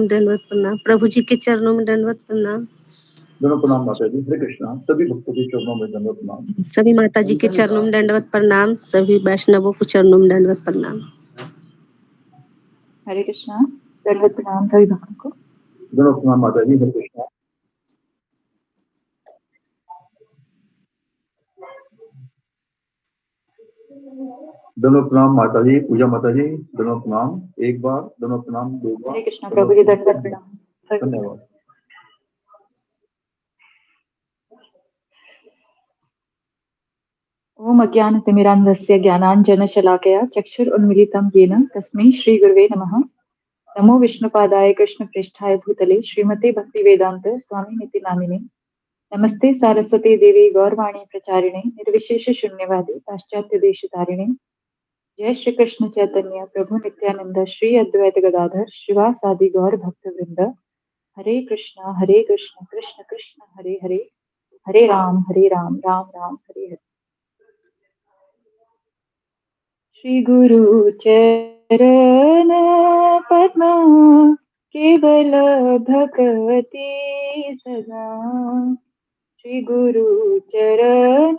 दंडवत प्रणाम। प्रभु जी के चरणों में दंडवत प्रणाम। दोनों प्रणाम माता जी। हरे कृष्णा। सभी भक्तों के चरणों में दंडवत प्रणाम। सभी माता जी के चरणों में दंडवत प्रणाम। सभी वैष्णवों को चरणों में दंडवत प्रणाम। हरे कृष्णा। दंडवत प्रणाम सभी भक्तों को। दोनों प्रणाम माता जी। हरे कृष्णा। दोनों प्रणाम माता जी। पूजा माता जी। दोनों प्रणाम। एक बार, दोनों प्रणाम दो बार। हरे कृष्णा प्रभु जी। दंडवत प्रणाम। धन्यवाद। ओम अज्ञानतिमिरान्धस्य ज्ञानाञ्जनशलाकया चक्षुरुन्मीलितं येन तस्मै श्रीगुरवे नमः। नमो विष्णुपादाय कृष्णप्रेष्ठाय भूतले श्रीमते भक्तिवेदान्त स्वामिनिति नामिने। नमस्ते सारस्वती देवी गौरवाणी प्रचारिणे निर्विशेष शून्यवादी पाश्चात्य देशतारिणे। जय श्री कृष्ण चैतन्य प्रभु नित्यानंद श्री अद्वैत गदाधर श्रीवासादि गौर भक्त वृंद। हरे कृष्ण कृष्ण कृष्ण हरे हरे, हरे राम राम राम हरे हरे। श्री गुरु चरण पद्म केवल भगति सदा। श्री गुरु चरण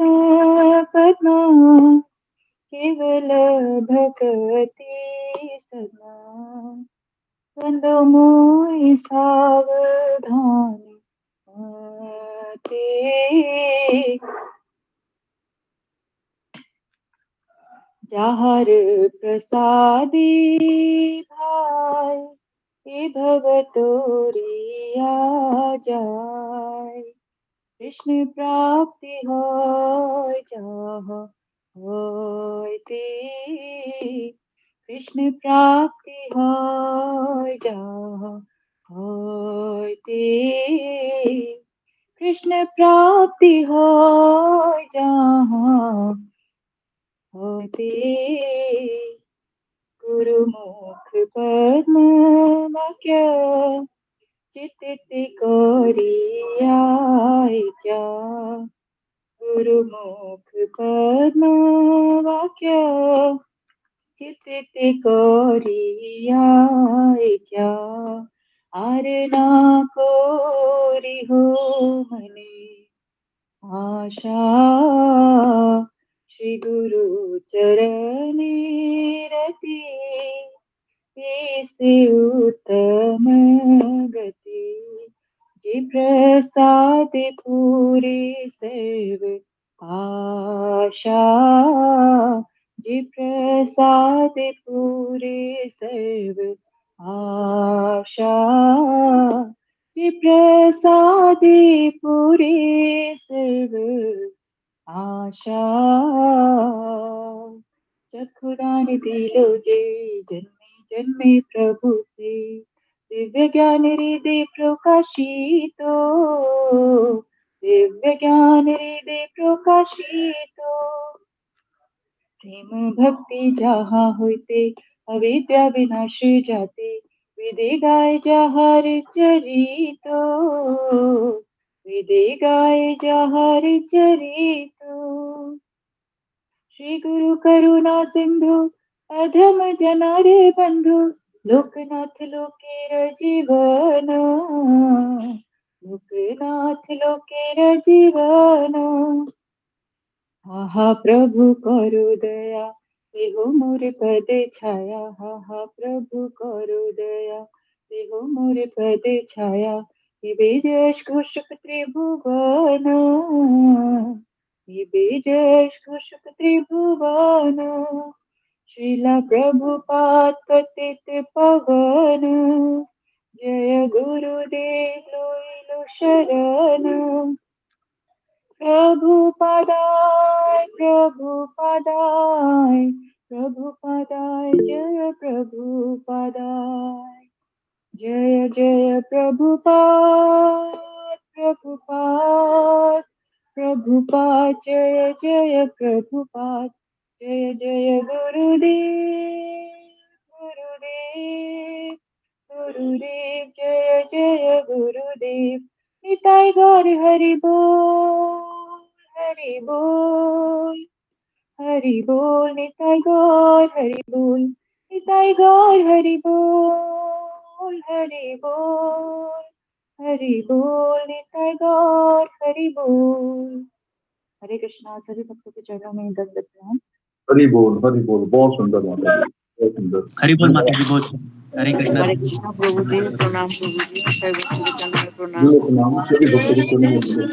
पद्म केवल भगति सदा। वंदो मोहि सावधान ते जाहर प्रसादी भाई हे भवतोरिया जाय। कृष्ण प्राप्ति होय जहाँ होय ते। कृष्ण प्राप्ति होय जहाँ होय ते। कृष्ण प्राप्ति होय जहाँ होय ते। गुरुमुख पद्म वाक्य चित्त कोरिया क्या। गुरुमुख पद्म वाक्य चित्त कोरिया क्या। आरना कोरि हो मने आशा। श्री गुरु चरणे रति से उत्तम गति। जी प्रसाद पूरी सर्व आशा। जी प्रसाद पूरी सर्व आशा। जी प्रसाद पूरी सर्व आशा। चक्षुदान दिलो जे जन्मे जन्मे प्रभु से। दिव्य ज्ञान हृदय प्रकाशितो। दिव्य ज्ञान हृदय प्रकाशितो। प्रेम भक्ति जहाँ होते अविद्या विनाश जाते। विदे गाय जहर चरितो। विदे गाय जहर चरितो। श्री गुरु करुणा सिंधु अधम जनारे बंधु। लोकनाथ लोकेर जीवन। लोकनाथ लोकेर जीवन। हा प्रभु करु दया देहो मोर पद छाया। हा प्रभु करु दया देहो मोर पद छाया। विजय घोषक त्रिभुवन। विजय घोषक त्रिभुवन। श्रीला प्रभुपाद पतित पवन। जय गुरुदेव लो शरण। प्रभुपदाय प्रभुपदाय प्रभुपदाय जय प्रभुपदाय। जय जय प्रभुपाद प्रभुपाद प्रभुपाद। जय जय प्रभुपाद। जय जय गुरुदेव गुरुदेव गुरुदेव। जय जय गुरुदेव। निताय गौर हरि बोल हरि बोल हरि बोल। निताय गौर हरि बोल निताय गौर हरि बोल हरि बोल, हरि बोल निताय गौर हरि बोल। हरे कृष्णा। सभी भक्तों के चरणों में दंडवत प्रणाम। हरि बोल, बहुत सुंदर माता जी, बहुत सुंदर। हरि बोल माता जी, बहुत हरे कृष्णा। हरे कृष्णा प्रभु जी, प्रणाम प्रभु जी, सभी भक्तों के चरणों में प्रणाम। दिलों के नाम सभी भक्तों के चरणों में दिलों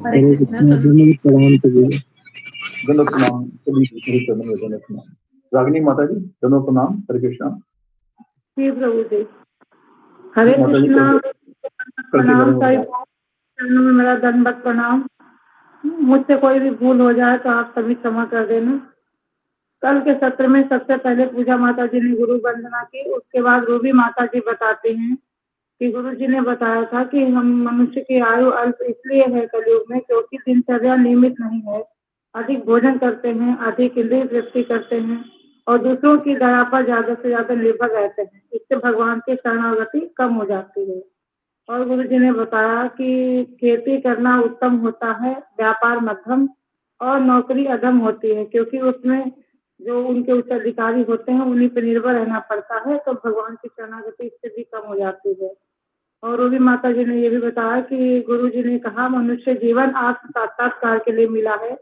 हरे कृष्णा। दंडवत प्रणाम सभी भक्तों के चरणों में दंडवत प्रणाम। रागिनी माता जी, दंडवत प्रणाम। हरे कृष्णा। जी प्रभु जी, हरे माता जी, कृष्णा। कल के बारे प्रणाम में साई बताओ। चरणों में मेरा दंडवत प्रणाम। मुझसे कोई भी भूल हो जाए तो आप सभी क्षमा कर देना। कल के सत्र में सबसे पहले पूजा माता जी ने गुरु वंदना की, उसके बाद रूबी माता जी बताते हैं कि गुरु जी ने बताया था कि हम मनुष्य की आयु अल्प इसलिए है कलयुग में क्योंकि दिनचर्या नियमित नहीं है, अधिक भोजन करते हैं, अधिक इंद्रिय तृप्ति करते हैं और दूसरों की दया पर ज्यादा से ज्यादा निर्भर रहते हैं। इससे भगवान की शरणागति कम हो जाती है। और गुरु जी ने बताया कि खेती करना उत्तम होता है, व्यापार मध्यम और नौकरी अधम होती है क्योंकि उसमें जो उनके उत्तराधिकारी होते हैं उन्हीं पर निर्भर रहना पड़ता है, तो भगवान की शरणागति इससे भी कम हो जाती है। और रूबी माता जी ने ये भी बताया कि गुरु जी ने कहा मनुष्य जीवन आत्म साक्षात्कार के लिए मिला है।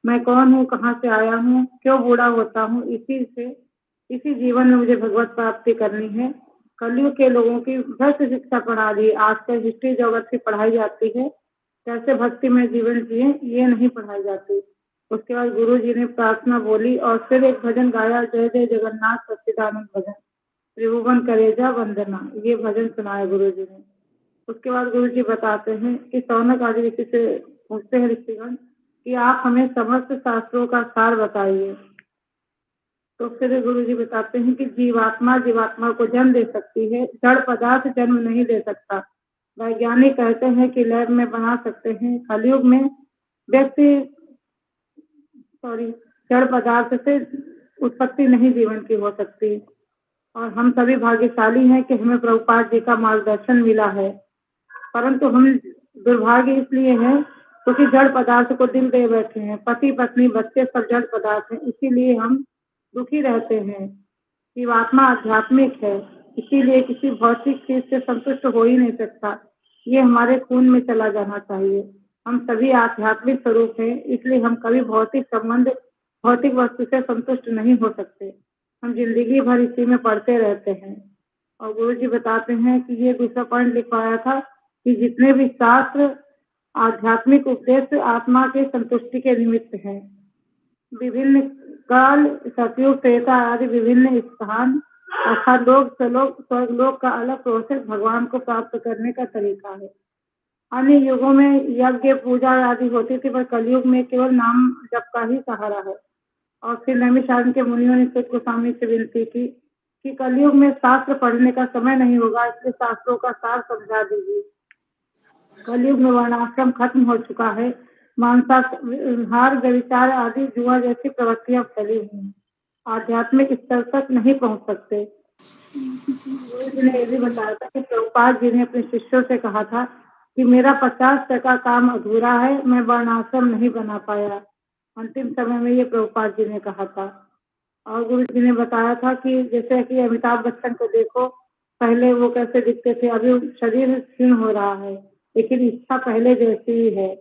मैं कौन हूँ, कहाँ से आया हूँ, क्यों बूढ़ा होता हूँ, इसी जीवन में मुझे भगवत प्राप्ति करनी है। कलयुग के लोगों की भ्रष्ट शिक्षा प्रणाली आजकल हिस्ट्री जगत की पढ़ाई जाती है, कैसे भक्ति में जीवन जिए ये नहीं पढ़ाई जाती। उसके बाद गुरु जी ने प्रार्थना बोली और फिर एक भजन गाया, जय जय जगन्नाथ सच्चिदानंद भजन, त्रिभुवन करेजा वंदना, ये भजन सुनाया गुरु जी ने। उसके बाद गुरु जी बताते हैं कि सौनक आदि ऋषि से पूछते हैं ऋषिगण कि आप हमें समस्त शास्त्रों का सार बताइए। तो फिर गुरु जी बताते हैं कि जीवात्मा को जन्म दे सकती है, जड़ पदार्थ जन्म नहीं दे सकता। वैज्ञानिक कहते हैं कि लैब में बना सकते हैं। कलयुग में व्यक्ति जड़ पदार्थ से उत्पत्ति नहीं जीवन की हो सकती। और हम सभी भाग्यशाली हैं कि हमें प्रभुपाद जी का मार्गदर्शन मिला है, परंतु हम दुर्भाग्य इसलिए हैं क्योंकि जड़ पदार्थ को दिल दे बैठे हैं। पति पत्नी बच्चे सब जड़ पदार्थ हैं, इसीलिए हम दुखी रहते हैं। जीवात्मा आध्यात्मिक है, इसीलिए किसी भौतिक चीज से संतुष्ट हो ही नहीं सकता। ये हमारे खून में चला जाना चाहिए। हम सभी आध्यात्मिक स्वरूप हैं, इसलिए हम कभी भौतिक वस्तु से संतुष्ट नहीं हो सकते। हम जिंदगी भर इसी में पढ़ते रहते हैं। और गुरु जी बताते हैं कि ये दूसरा पॉइंट लिखवाया था कि जितने भी शास्त्र आध्यात्मिक उद्देश्य आत्मा के संतुष्टि के निमित्त है। विभिन्न काल, सतयुग, त्रेता आदि विभिन्न स्थान अर्थात लोक स्वर्गलोक का अलग प्रोसेस भगवान को प्राप्त करने का तरीका है। अन्य युगों में यज्ञ पूजा आदि होती थी, पर कलयुग में केवल नाम जप का ही सहारा है। और फिर नैमिषारण्य के मुनियों ने सत गोस्वामी से विनती की कि कलयुग में शास्त्र पढ़ने का समय नहीं होगा, इसलिए शास्त्रों का सार समझा दीजिए। कलयुग में वर्णाश्रम खत्म हो चुका है, मांसाहार, व्यभिचार आदि जुआ जैसी प्रवृत्तियां फैली हुई हैं, आध्यात्मिक स्तर तक नहीं पहुंच सकते। गुरु जी ने ये भी बताया था कि प्रभुपाद जी ने अपने शिष्यों से कहा था कि मेरा 50% काम अधूरा है, मैं वर्णाश्रम नहीं बना पाया। अंतिम समय में ये प्रभुपाद जी ने कहा था। और गुरु जी ने बताया था कि जैसे कि अमिताभ बच्चन को देखो, पहले वो कैसे दिखते थे, अभी शरीर क्षीण हो रहा है, लेकिन इच्छा पहले जैसी ही है।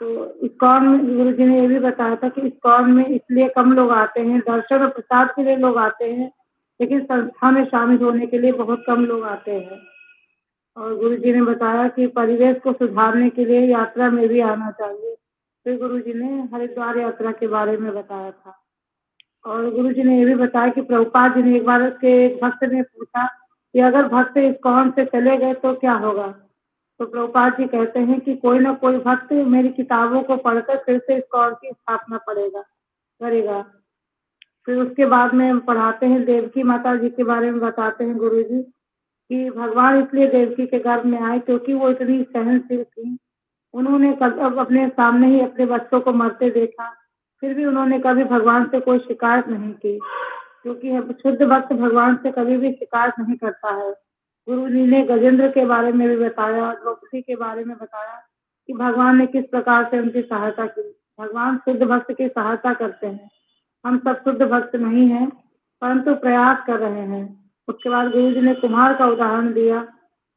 तो इस्कॉन में गुरु जी ने ये भी बताया था कि इस्कॉन में इसलिए कम लोग आते हैं, दर्शन और प्रसाद के लिए लोग आते हैं, लेकिन संस्था में शामिल होने के लिए बहुत कम लोग आते हैं। और गुरु जी ने बताया कि परिवेश को सुधारने के लिए यात्रा में भी आना चाहिए। फिर गुरु जी ने हरिद्वार यात्रा के बारे में बताया था। और गुरु जी ने ये भी बताया कि प्रभुपाद जी ने एक बार के एक भक्त ने पूछा कि अगर भक्त इस्कॉन से चले गए तो क्या होगा। तो प्रभुपाद जी कहते हैं कि कोई ना कोई भक्त मेरी किताबों को पढ़कर फिर से इस्कॉन की स्थापना करेगा। फिर उसके बाद में पढ़ाते हैं देवकी माता जी के बारे में बताते हैं गुरु जी कि भगवान इसलिए देवकी के गर्भ में आए क्योंकि वो इतनी सहनशील थी। उन्होंने अपने सामने ही अपने बच्चों को मरते देखा, फिर भी उन्होंने कभी भगवान से कोई शिकायत नहीं की, क्योंकि शुद्ध भक्त भगवान से कभी भी शिकायत नहीं करता है। गुरु जी ने गजेंद्र के बारे में भी बताया, द्रौपदी के बारे में बताया कि भगवान ने किस प्रकार से उनकी सहायता की। भगवान शुद्ध भक्त की सहायता करते हैं। हम सब शुद्ध भक्त नहीं हैं, परंतु प्रयास कर रहे हैं। उसके बाद गुरु जी ने कुम्हार का उदाहरण दिया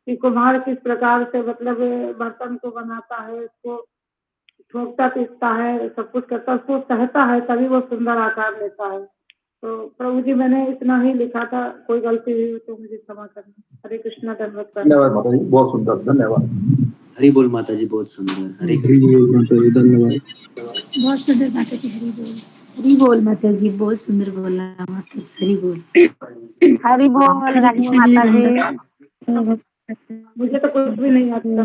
कि कुम्हार किस प्रकार से मतलब बर्तन को बनाता है, उसको ठोकता पीसता है, सब कुछ करता है, उसको सहता है, तभी वो सुंदर आकार लेता है। तो प्रभु जी मैंने इतना ही लिखा था, कोई गलती हुई हो तो मुझे क्षमा करना। हरे कृष्णा, दंडवत प्रणाम। धन्यवाद माता जी, बहुत सुंदर, धन्यवाद। हरि बोल माता जी, बहुत सुंदर। हरे धन्यवाद। बहुत सुंदर माता जी, हरी बोल। हरी बोल माता जी, बहुत सुंदर बोला माता जी, हरी बोल। हरि बोल राखी माता जी। मुझे तो कुछ भी नहीं आता।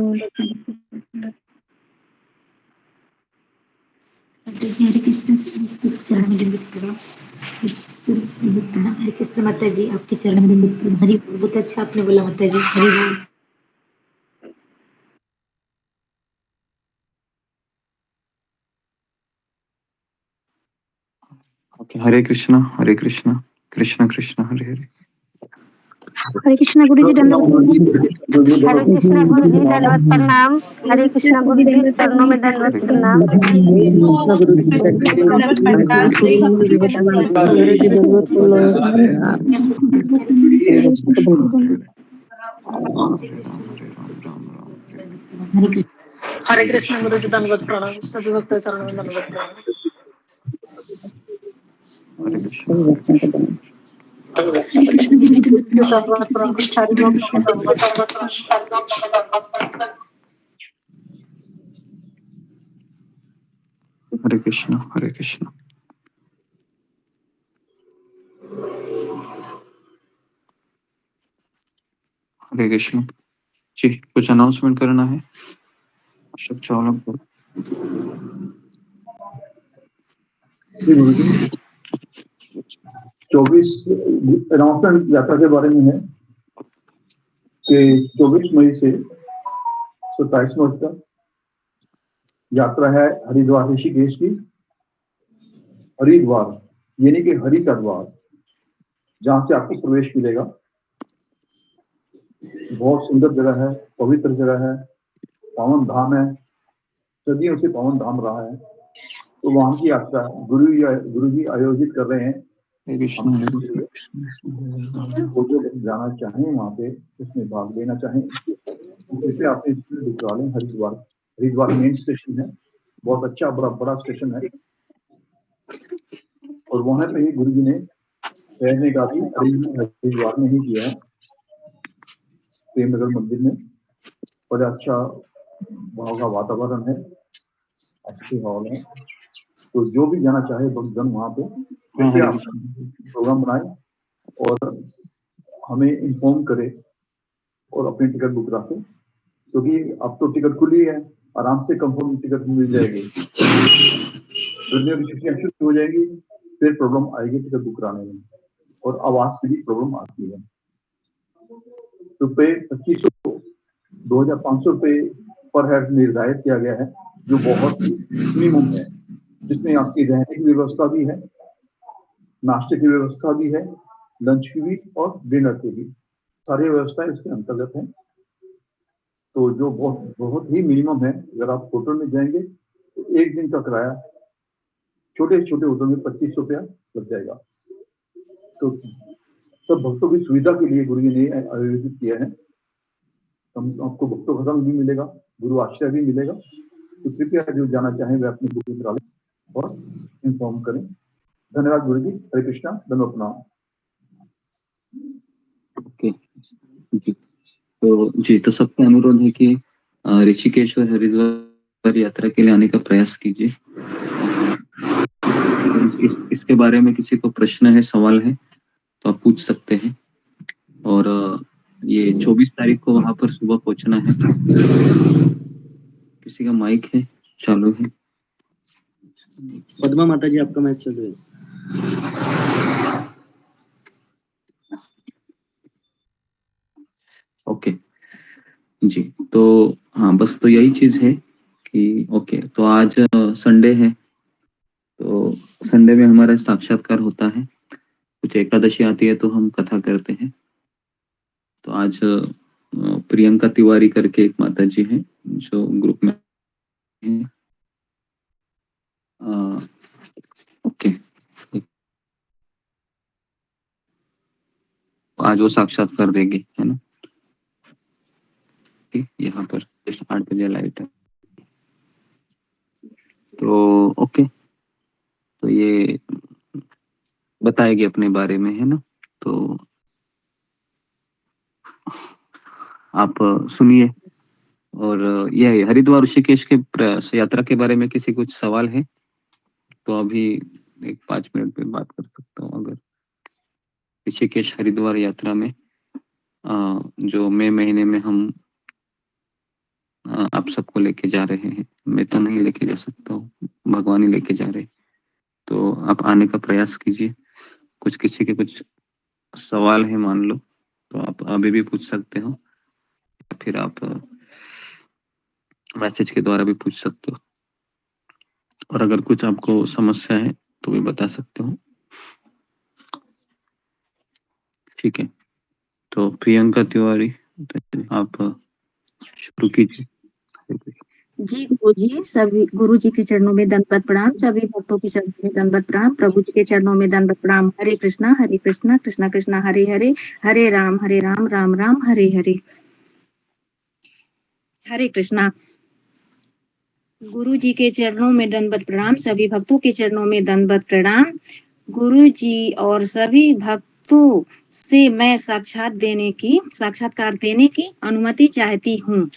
माता जी हरे कृष्ण, चरण में दंडवत प्रणाम। हरे कृष्ण माता जी, आपके चरण में दंडवत प्रणाम। हरी बोल, बहुत अच्छा आपने बोला माता जी, हरी बोल। ओके, हरे कृष्णा कृष्ण कृष्ण हरे हरे। हरे कृष्णा गुरु जी दंडवत प्रणाम। हरे कृष्णा गुरु जी दंडवत प्रणाम। हरे कृष्णा गुरु जी चरणों में दंडवत प्रणाम। हरे कृष्ण। हरे कृष्ण गुरु जी दंडवत प्रणाम। सभी भक्त चरणों में दंडवत प्रणाम। हरे कृष्ण हरे कृष्ण गुरु जी दंडवत प्रणाम। दंडवत प्रणाम। हरि बोल दंडवत प्रणाम। हरे कृष्ण हरे कृष्ण। हरे कृष्ण जी, कुछ अनाउंसमेंट करना है अशोक चावला को? जी गुरु जी, 24 अनाउंसमेंट यात्रा के बारे में है कि 24 मई से 27 मई तक यात्रा है हरिद्वार ऋषिकेश की। हरिद्वार यानी कि हरि का द्वार, जहां से आपको प्रवेश मिलेगा। बहुत सुंदर जगह है, पवित्र जगह है, पावन धाम है, सदियों से पावन धाम रहा है। तो वहां की यात्रा गुरु जी आयोजित कर रहे हैं। हरे कृष्ण हरे कृष्ण। वो जो जाना चाहें वहां पे, उसमें भाग लेना चाहें, कृपया अपने भिजवा लें। हरिद्वार मेन स्टेशन है, बहुत अच्छा बड़ा स्टेशन है। और वहां पे ही गुरु जी ने रहने का भी अरेंजमेंट हरिद्वार में ही किया है, प्रेम नगर मंदिर में। बड़ा अच्छा वहां का वातावरण है, अच्छे हॉल है। तो जो भी जाना चाहे भक्तजन वहां पे कृपया प्रोग्राम बनाए और हमें इन्फॉर्म करे और अपनी टिकट बुक रखें, क्योंकि अब तो टिकट खुली है, आराम से कंफर्म टिकट मिल जाएगी। गर्मियों की छुट्टियां शुरू हो जाएगी, फिर प्रॉब्लम आएगी टिकट बुक कराने में, और आवास की भी प्रॉब्लम आती है। रुपये 2500 2500 रुपये पर हेड निर्धारित किया गया है, जो बहुत मिनिमम है, जिसमें आपकी रहने की व्यवस्था भी है, नाश्ते की व्यवस्था भी है, लंच की भी और डिनर की भी, सारी व्यवस्थाएं इसके अंतर्गत हैं। तो जो बहुत ही मिनिमम है। अगर आप होटल में जाएंगे तो एक दिन का किराया छोटे छोटे होटल में 2500 रुपया लग जाएगा। तो सब भक्तों की सुविधा के लिए गुरु जी ने आयोजित किया है। आपको भक्तों का संग भी मिलेगा, गुरु आश्रय भी मिलेगा। तो कृपया जो जाना चाहें वे अपनी बुकिंग करा लें और इन्फॉर्म करें। धन्यवाद गुरु जी। हरे कृष्णा, दंडवत प्रणाम। ओके जी, तो सबका अनुरोध है कि ऋषिकेश और हरिद्वार यात्रा के लिए आने का प्रयास कीजिए। इसके बारे में किसी को प्रश्न है, सवाल है तो आप पूछ सकते हैं। और ये 24 तारीख को वहां पर सुबह पहुंचना है। किसी का माइक है, चालू है? पद्मा माता जी, आपका मैच चालू है। ओके जी, तो हाँ, बस तो यही चीज है कि ओके, तो आज संडे है, तो संडे में हमारा साक्षात्कार होता है। कुछ एकादशी आती है तो हम कथा करते हैं। तो आज प्रियंका तिवारी करके एक माता जी है जो ग्रुप में है। ओके, आज वो साक्षात्कार देगी, है ना? यहाँ पर 8 बजे लाइट है, तो ओके, तो ये बताएगी अपने बारे में, है ना? तो आप सुनिए। और ये हरिद्वार ऋषिकेश के यात्रा के बारे में किसी कुछ सवाल है तो अभी एक 5 मिनट में बात कर सकता हूँ। अगर ऋषिकेश हरिद्वार यात्रा में जो मई महीने में हम आप सबको लेके जा रहे हैं, मैं तो नहीं लेके जा सकता हूँ, भगवान ही लेके जा रहे, तो आप आने का प्रयास कीजिए। कुछ किसी के कुछ सवाल है मान लो तो आप अभी भी पूछ सकते हो, फिर आप मैसेज के द्वारा भी पूछ सकते हो, और अगर कुछ आपको समस्या है तो भी बता सकते हो। ठीक है, तो प्रियंका तिवारी आप शुरू कीजिए। जी गुरु जी, सभी गुरु जी के चरणों में दंडवत प्रणाम, सभी भक्तों के चरणों में दंडवत प्रणाम, प्रभु जी के चरणों में दंडवत प्रणाम। हरे कृष्णा कृष्णा कृष्णा हरे हरे, हरे राम राम राम हरे हरे। हरे कृष्णा। गुरु जी के चरणों में दंडवत प्रणाम, सभी भक्तों के चरणों में दंडवत प्रणाम। गुरु जी और सभी भक्तों से मैं साक्षात्कार देने की अनुमति चाहती हूँ।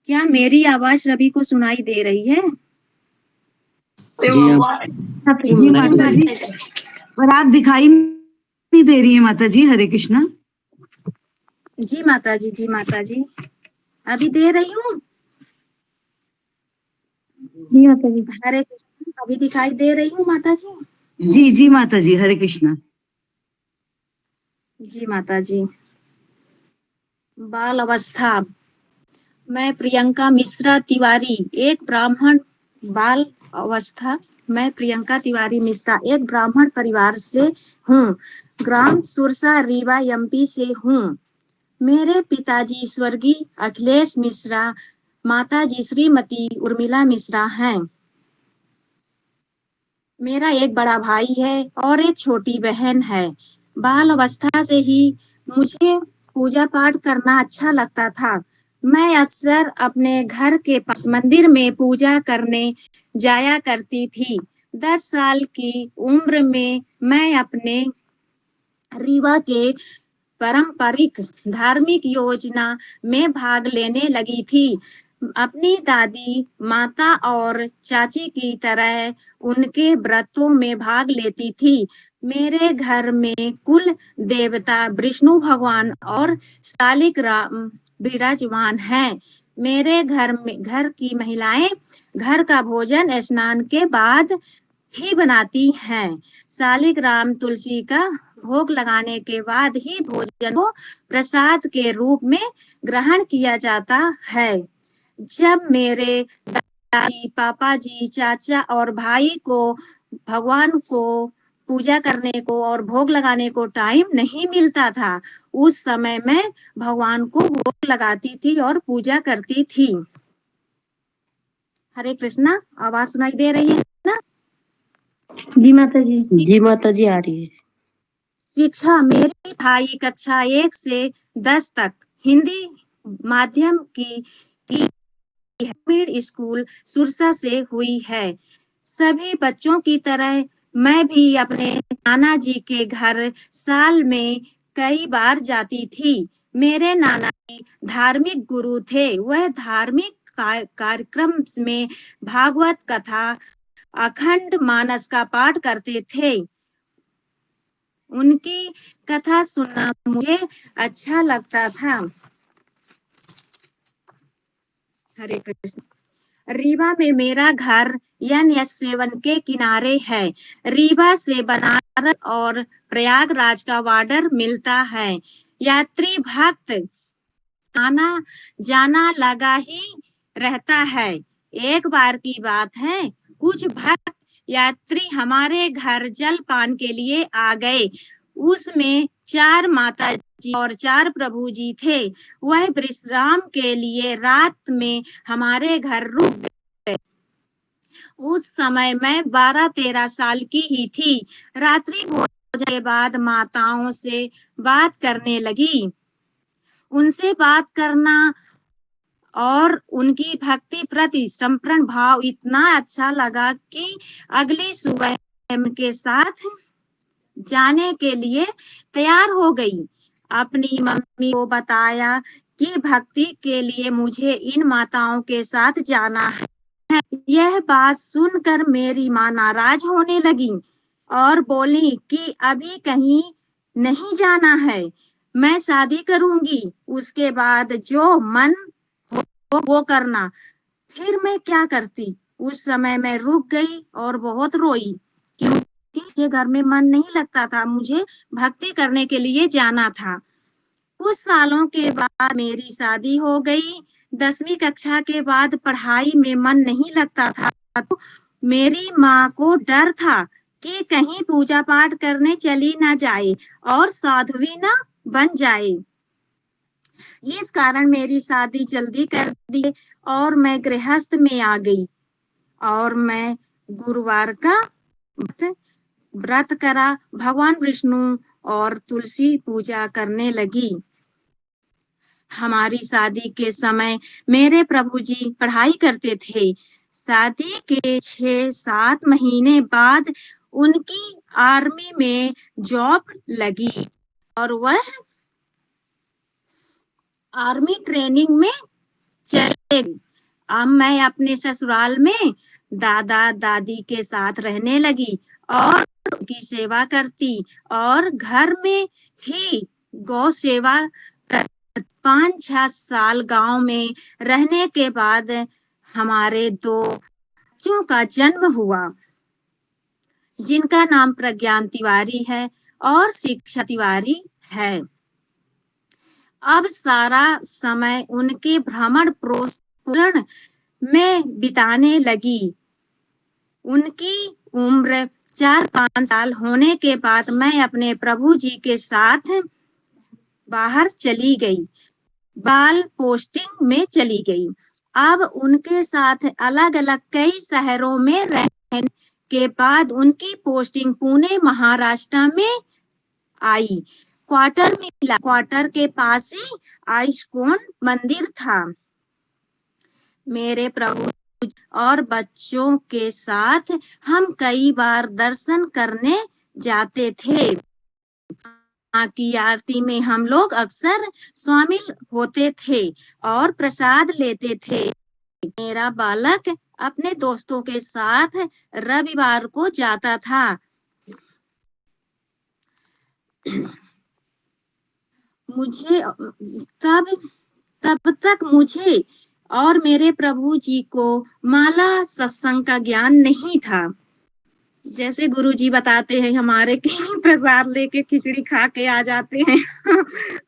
क्या मेरी आवाज सभी को सुनाई दे रही है? जी माता जी, पर आप दिखाई नहीं दे रही है माता जी। हरे कृष्णा। जी माता जी, जी माता जी, अभी दे रही हूँ। जी माता जी। हरे कृष्णा, अभी दिखाई दे रही हूँ माता जी। जी जी माता जी, हरे कृष्णा। जी माता जी। बाल अवस्था। मैं प्रियंका मिश्रा तिवारी एक ब्राह्मण बाल अवस्था मैं प्रियंका तिवारी मिश्रा एक ब्राह्मण परिवार से हूँ। ग्राम सुरसा रीवा एमपी से हूँ। मेरे पिताजी स्वर्गीय अखिलेश मिश्रा, माताजी श्रीमती उर्मिला मिश्रा हैं। मेरा एक बड़ा भाई है और एक छोटी बहन है। बाल अवस्था से ही मुझे पूजा पाठ करना अच्छा लगता था। मैं अक्सर अपने घर के पास मंदिर में पूजा करने जाया करती थी। 10 साल की उम्र में मैं अपने रीवा के पारंपरिक धार्मिक योजना में भाग लेने लगी थी। अपनी दादी, माता और चाची की तरह उनके व्रतों में भाग लेती थी। मेरे घर में कुल देवता विष्णु भगवान और शालिग्राम विराजमान हैं। मेरे घर की महिलाएं घर का भोजन स्नान के बाद ही बनाती हैं। शालिग्राम तुलसी का भोग लगाने के बाद ही भोजन को प्रसाद के रूप में ग्रहण किया जाता है। जब मेरे दादी, पापा जी, चाचा और भाई को भगवान को पूजा करने को और भोग लगाने को टाइम नहीं मिलता था, उस समय मैं भगवान को भोग लगाती थी और पूजा करती थी। हरे कृष्णा। आवाज सुनाई दे रही है ना? जी माता जी। जी माता जी, आ रही है। शिक्षा। मेरी पढ़ाई कक्षा 1 से 10 तक हिंदी माध्यम की स्कूल सुरसा से हुई है। सभी बच्चों की तरह मैं भी अपने नाना जी के घर साल में कई बार जाती थी। मेरे नाना जी धार्मिक गुरु थे। वह धार्मिक कार्यक्रम में भागवत कथा, अखंड मानस का पाठ करते थे। उनकी कथा सुनना मुझे अच्छा लगता था। हरे कृष्ण। रीवा में मेरा घर NH7 के किनारे है। रीवा से बनारस और प्रयागराज का बॉर्डर मिलता है। यात्री भक्त आना जाना लगा ही रहता है। एक बार की बात है, कुछ भक्त यात्री हमारे घर जलपान के लिए आ गए। उसमें 4 माता जी और 4 प्रभु जी थे। वह विश्राम के लिए रात में हमारे घर रुक गए। उस समय मैं 12-13 साल की ही थी। रात्रि भोजन के बाद माताओं से बात करने लगी। उनसे बात करना और उनकी भक्ति प्रति समर्पण भाव इतना अच्छा लगा कि अगली सुबह के साथ जाने के लिए तैयार हो गई। अपनी मम्मी को बताया कि भक्ति के लिए मुझे इन माताओं के साथ जाना है। यह बात सुनकर मेरी माँ नाराज होने लगी और बोली कि अभी कहीं नहीं जाना है, मैं शादी करूंगी, उसके बाद जो मन हो वो करना। फिर मैं क्या करती? उस समय मैं रुक गई और बहुत रोई, क्योंकि मुझे घर में मन नहीं लगता था, मुझे भक्ति करने के लिए जाना था। कुछ सालों के बाद मेरी शादी हो गई। 10वीं कक्षा के बाद पढ़ाई में मन नहीं लगता था, तो मेरी माँ को डर था कि कहीं पूजा पाठ करने चली ना जाए और साध्वी ना बन जाए। इस कारण मेरी शादी जल्दी कर दी और मैं गृहस्थ में आ गई और मैं गुरुवार का व्रत करा, भगवान विष्णु और तुलसी पूजा करने लगी। हमारी शादी के समय मेरे प्रभु जी पढ़ाई करते थे। शादी के 6-7 महीने बाद उनकी आर्मी में जॉब लगी और वह आर्मी ट्रेनिंग में चले गए। अब मैं अपने ससुराल में दादा दादी के साथ रहने लगी और उनकी सेवा करती और घर में ही गौ सेवा 5-6 साल गांव में रहने के बाद हमारे 2 बच्चों का जन्म हुआ, जिनका नाम प्रज्ञान तिवारी है और शिक्षा तिवारी है। अब सारा समय उनके भ्रमण पोषण में बिताने लगी। उनकी उम्र 4-5 साल होने के बाद मैं अपने प्रभु जी के साथ बाहर चली गई, बाल पोस्टिंग में चली गई। अब उनके साथ अलग अलग कई शहरों में रहने के बाद उनकी पोस्टिंग पुणे महाराष्ट्र में आई। क्वार्टर मिला, क्वार्टर के पास ही आइस्कॉन मंदिर था। मेरे प्रभु और बच्चों के साथ हम कई बार दर्शन करने जाते थे। माँ की आरती में हम लोग अक्सर शामिल होते थे और प्रसाद लेते थे। मेरा बालक अपने दोस्तों के साथ रविवार को जाता था। मुझे तब तक मुझे और मेरे प्रभु जी को माला सत्संग का ज्ञान नहीं था। जैसे गुरु जी बताते हैं हमारे कि प्रसाद लेके खिचड़ी खा के आ जाते हैं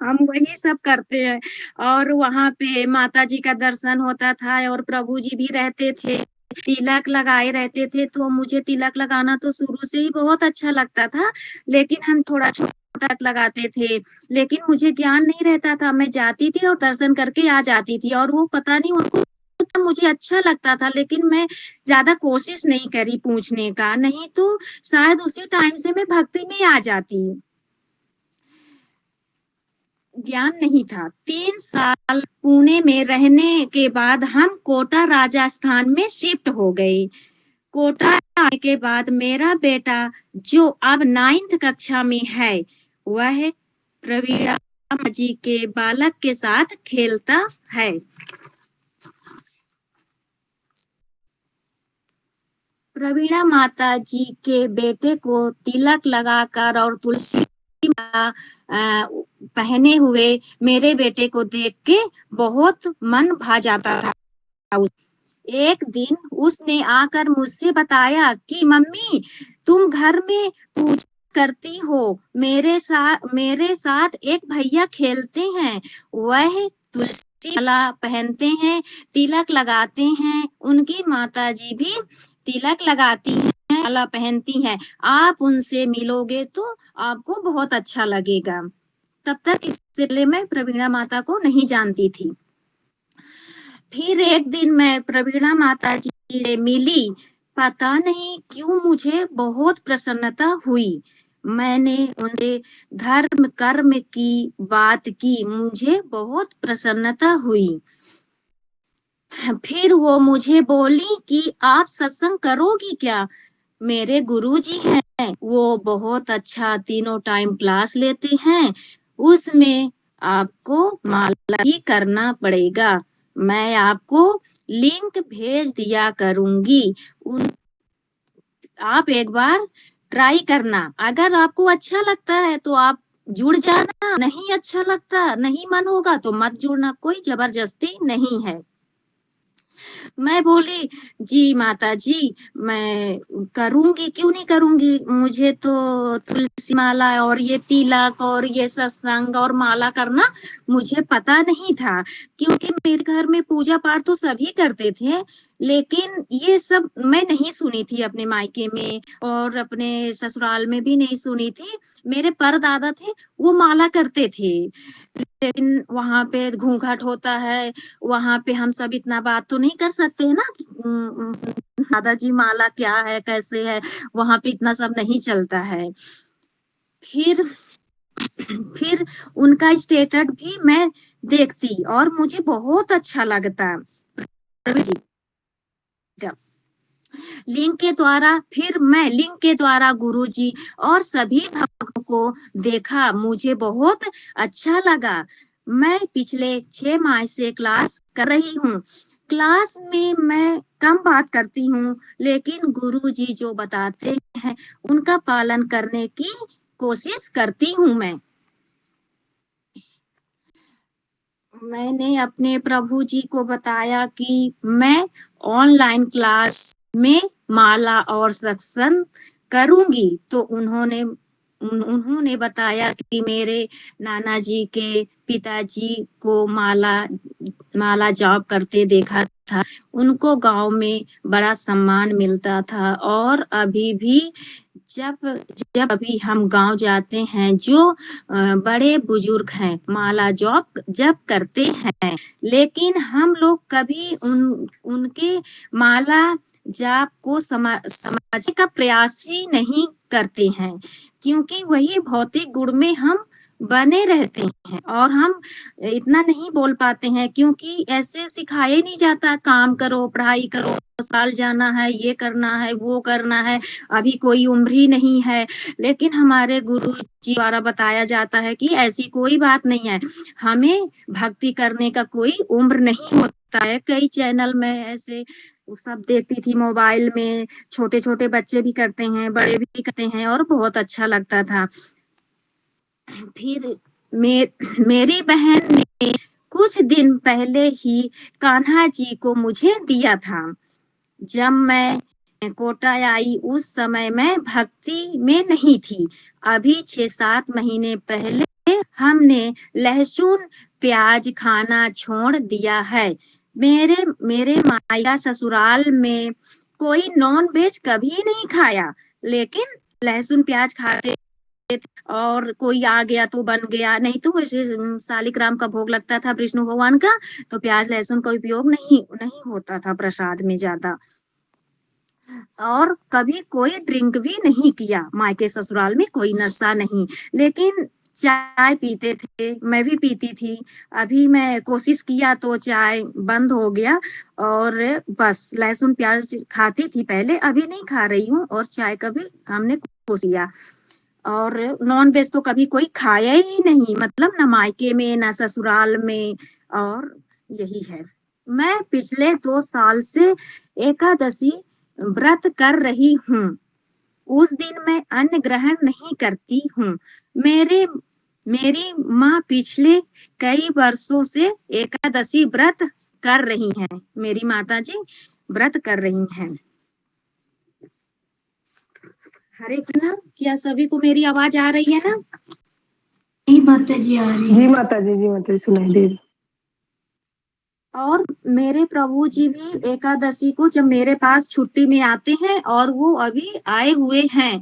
हम वही सब करते हैं। और वहां पे माता जी का दर्शन होता था और प्रभु जी भी रहते थे, तिलक लगाए रहते थे। तो मुझे तिलक लगाना तो शुरू से ही बहुत अच्छा लगता था, लेकिन हम थोड़ा छोटा लगाते थे, लेकिन मुझे ज्ञान नहीं रहता था। मैं जाती थी और दर्शन करके आ जाती थी और वो पता नहीं उनको मुझे अच्छा लगता था, लेकिन मैं ज्यादा कोशिश नहीं करी पूछने का, नहीं तो शायद उसी टाइम से मैं भक्ति में आ जाती। ज्ञान नहीं था। 3 साल पुणे में रहने के बाद हम कोटा राजस्थान में शिफ्ट हो गए। कोटा आने के बाद मेरा बेटा जो अब 9th कक्षा में है, वह प्रवीणा जी के बालक के साथ खेलता है। प्रवीणा माता जी के बेटे को तिलक लगाकर और तुलसी पहने हुए मेरे बेटे को देख के बहुत मन भा जाता था। एक दिन उसने आकर मुझसे बताया कि मम्मी तुम घर में पूजा करती हो, मेरे साथ एक भैया खेलते हैं, वह तुलसी माला पहनते हैं, तिलक लगाते हैं, उनकी माता जी भी तिलक लगाती हैं, माला पहनती हैं, आप उनसे मिलोगे तो आपको बहुत अच्छा लगेगा। तब तक इससे पहले मैं प्रवीणा माता को नहीं जानती थी। फिर एक दिन मैं प्रवीणा माता जी से मिली पता नहीं क्यों मुझे बहुत प्रसन्नता हुई। मैंने उनसे धर्म कर्म की बात की, मुझे बहुत प्रसन्नता हुई। फिर वो मुझे बोली कि आप सत्संग करोगी क्या? मेरे गुरुजी हैं, वो बहुत अच्छा तीनों टाइम क्लास लेते हैं, उसमें आपको माला ही करना पड़ेगा। मैं आपको लिंक भेज दिया करूंगी, आप एक बार ट्राई करना। अगर आपको अच्छा लगता है तो आप जुड़ जाना, नहीं अच्छा लगता, नहीं मन होगा तो मत जुड़ना, कोई जबरदस्ती नहीं है। मैं बोली जी माता जी, मैं करूंगी, क्यों नहीं करूंगी, मुझे तो तुलसी माला और ये तिलक और ये सत्संग और माला करना मुझे पता नहीं था, क्योंकि मेरे घर में पूजा पाठ तो सभी करते थे, लेकिन ये सब मैं नहीं सुनी थी अपने मायके में और अपने ससुराल में भी नहीं सुनी थी। मेरे परदादा थे, वो माला करते थे, लेकिन वहां पे घूंघट होता है, वहां पे हम सब इतना बात तो नहीं कर सकते हैं ना कि दादाजी माला क्या है कैसे है, वहां पे इतना सब नहीं चलता है। फिर फिर उनका स्टेटस भी मैं देखती और मुझे बहुत अच्छा लगता जी का। लिंक के द्वारा गुरुजी और सभी भक्तों को देखा, मुझे बहुत अच्छा लगा। मैं पिछले 6 माह से क्लास कर रही हूँ। क्लास में मैं कम बात करती हूँ, लेकिन गुरुजी जो बताते हैं उनका पालन करने की कोशिश करती हूँ। मैंने अपने प्रभु जी को बताया कि मैं ऑनलाइन क्लास में माला और सत्संग करूंगी, तो उन्होंने बताया कि मेरे नाना जी के पिताजी को माला जाप करते देखा था, उनको गांव में बड़ा सम्मान मिलता था, और अभी भी जब अभी हम गांव जाते हैं, जो बड़े बुजुर्ग हैं माला जप करते हैं, लेकिन हम लोग कभी उनके माला जाप को समझने का प्रयास ही नहीं करते हैं, क्योंकि वही भौतिक गुण में हम बने रहते हैं और हम इतना नहीं बोल पाते हैं, क्योंकि ऐसे सिखाया ही नहीं जाता काम करो, पढ़ाई करो, साल जाना है, ये करना है, वो करना है, अभी कोई उम्र ही नहीं है। लेकिन हमारे गुरु जी द्वारा बताया जाता है कि ऐसी कोई बात नहीं है, हमें भक्ति करने का कोई उम्र नहीं होता है। कई चैनल में ऐसे सब देखती थी मोबाइल में, छोटे छोटे बच्चे भी करते हैं, बड़े भी करते हैं, और बहुत अच्छा लगता था। फिर मेरी बहन ने कुछ दिन पहले ही कान्हा जी को मुझे दिया था। जब मैं कोटा आई उस समय मैं भक्ति में नहीं थी। अभी 6-7 महीने पहले हमने लहसुन प्याज खाना छोड़ दिया है। मेरे माया ससुराल में कोई नॉन वेज कभी नहीं खाया, लेकिन लहसुन प्याज खाते, और कोई आ गया तो बन गया, नहीं तो वैसे शालिग्राम का भोग लगता था विष्णु भगवान का, तो प्याज लहसुन का उपयोग नहीं होता था प्रसाद में ज्यादा। और कभी कोई ड्रिंक भी नहीं किया, मायके ससुराल में कोई नशा नहीं, लेकिन चाय पीते थे, मैं भी पीती थी। अभी मैं कोशिश किया तो चाय बंद हो गया, और बस लहसुन प्याज खाती थी पहले, अभी नहीं खा रही हूँ, और चाय का भी हमने कोशिश किया। और नॉन वेज तो कभी कोई खाया ही नहीं, मतलब न मायके में न ससुराल में, और यही है। मैं पिछले 2 साल से एकादशी व्रत कर रही हूँ। उस दिन मैं अन्न ग्रहण नहीं करती हूँ। मेरी माँ पिछले कई वर्षों से एकादशी व्रत कर रही हैं। मेरी माता जी व्रत कर रही हैं। हरे कृष्णा, क्या सभी को मेरी आवाज आ रही है ना? जी माता जी आ रही है। जी माता जी सुनाई दे रही। और मेरे प्रभु जी भी एकादशी को जब मेरे पास छुट्टी में आते हैं, और वो अभी आए हुए हैं,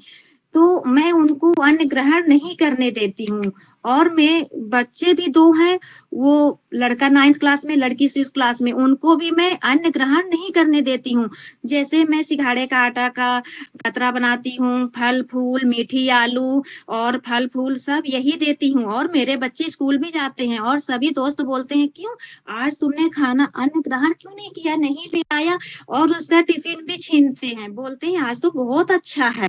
तो मैं उनको अन्न ग्रहण नहीं करने देती हूँ। और मैं बच्चे भी 2 हैं, वो लड़का 9th क्लास में, लड़की 6th क्लास में, उनको भी मैं अन्न ग्रहण नहीं करने देती हूँ। जैसे मैं सिंघाड़े का आटा का कतरा बनाती हूँ, फल फूल, मीठी आलू और फल फूल सब यही देती हूँ। और मेरे बच्चे स्कूल भी जाते हैं और सभी दोस्त बोलते हैं, क्यों आज तुमने खाना अन्न ग्रहण क्यों नहीं किया, नहीं ले आया? और उसका टिफिन भी छीनते हैं, बोलते हैं आज तो बहुत अच्छा है।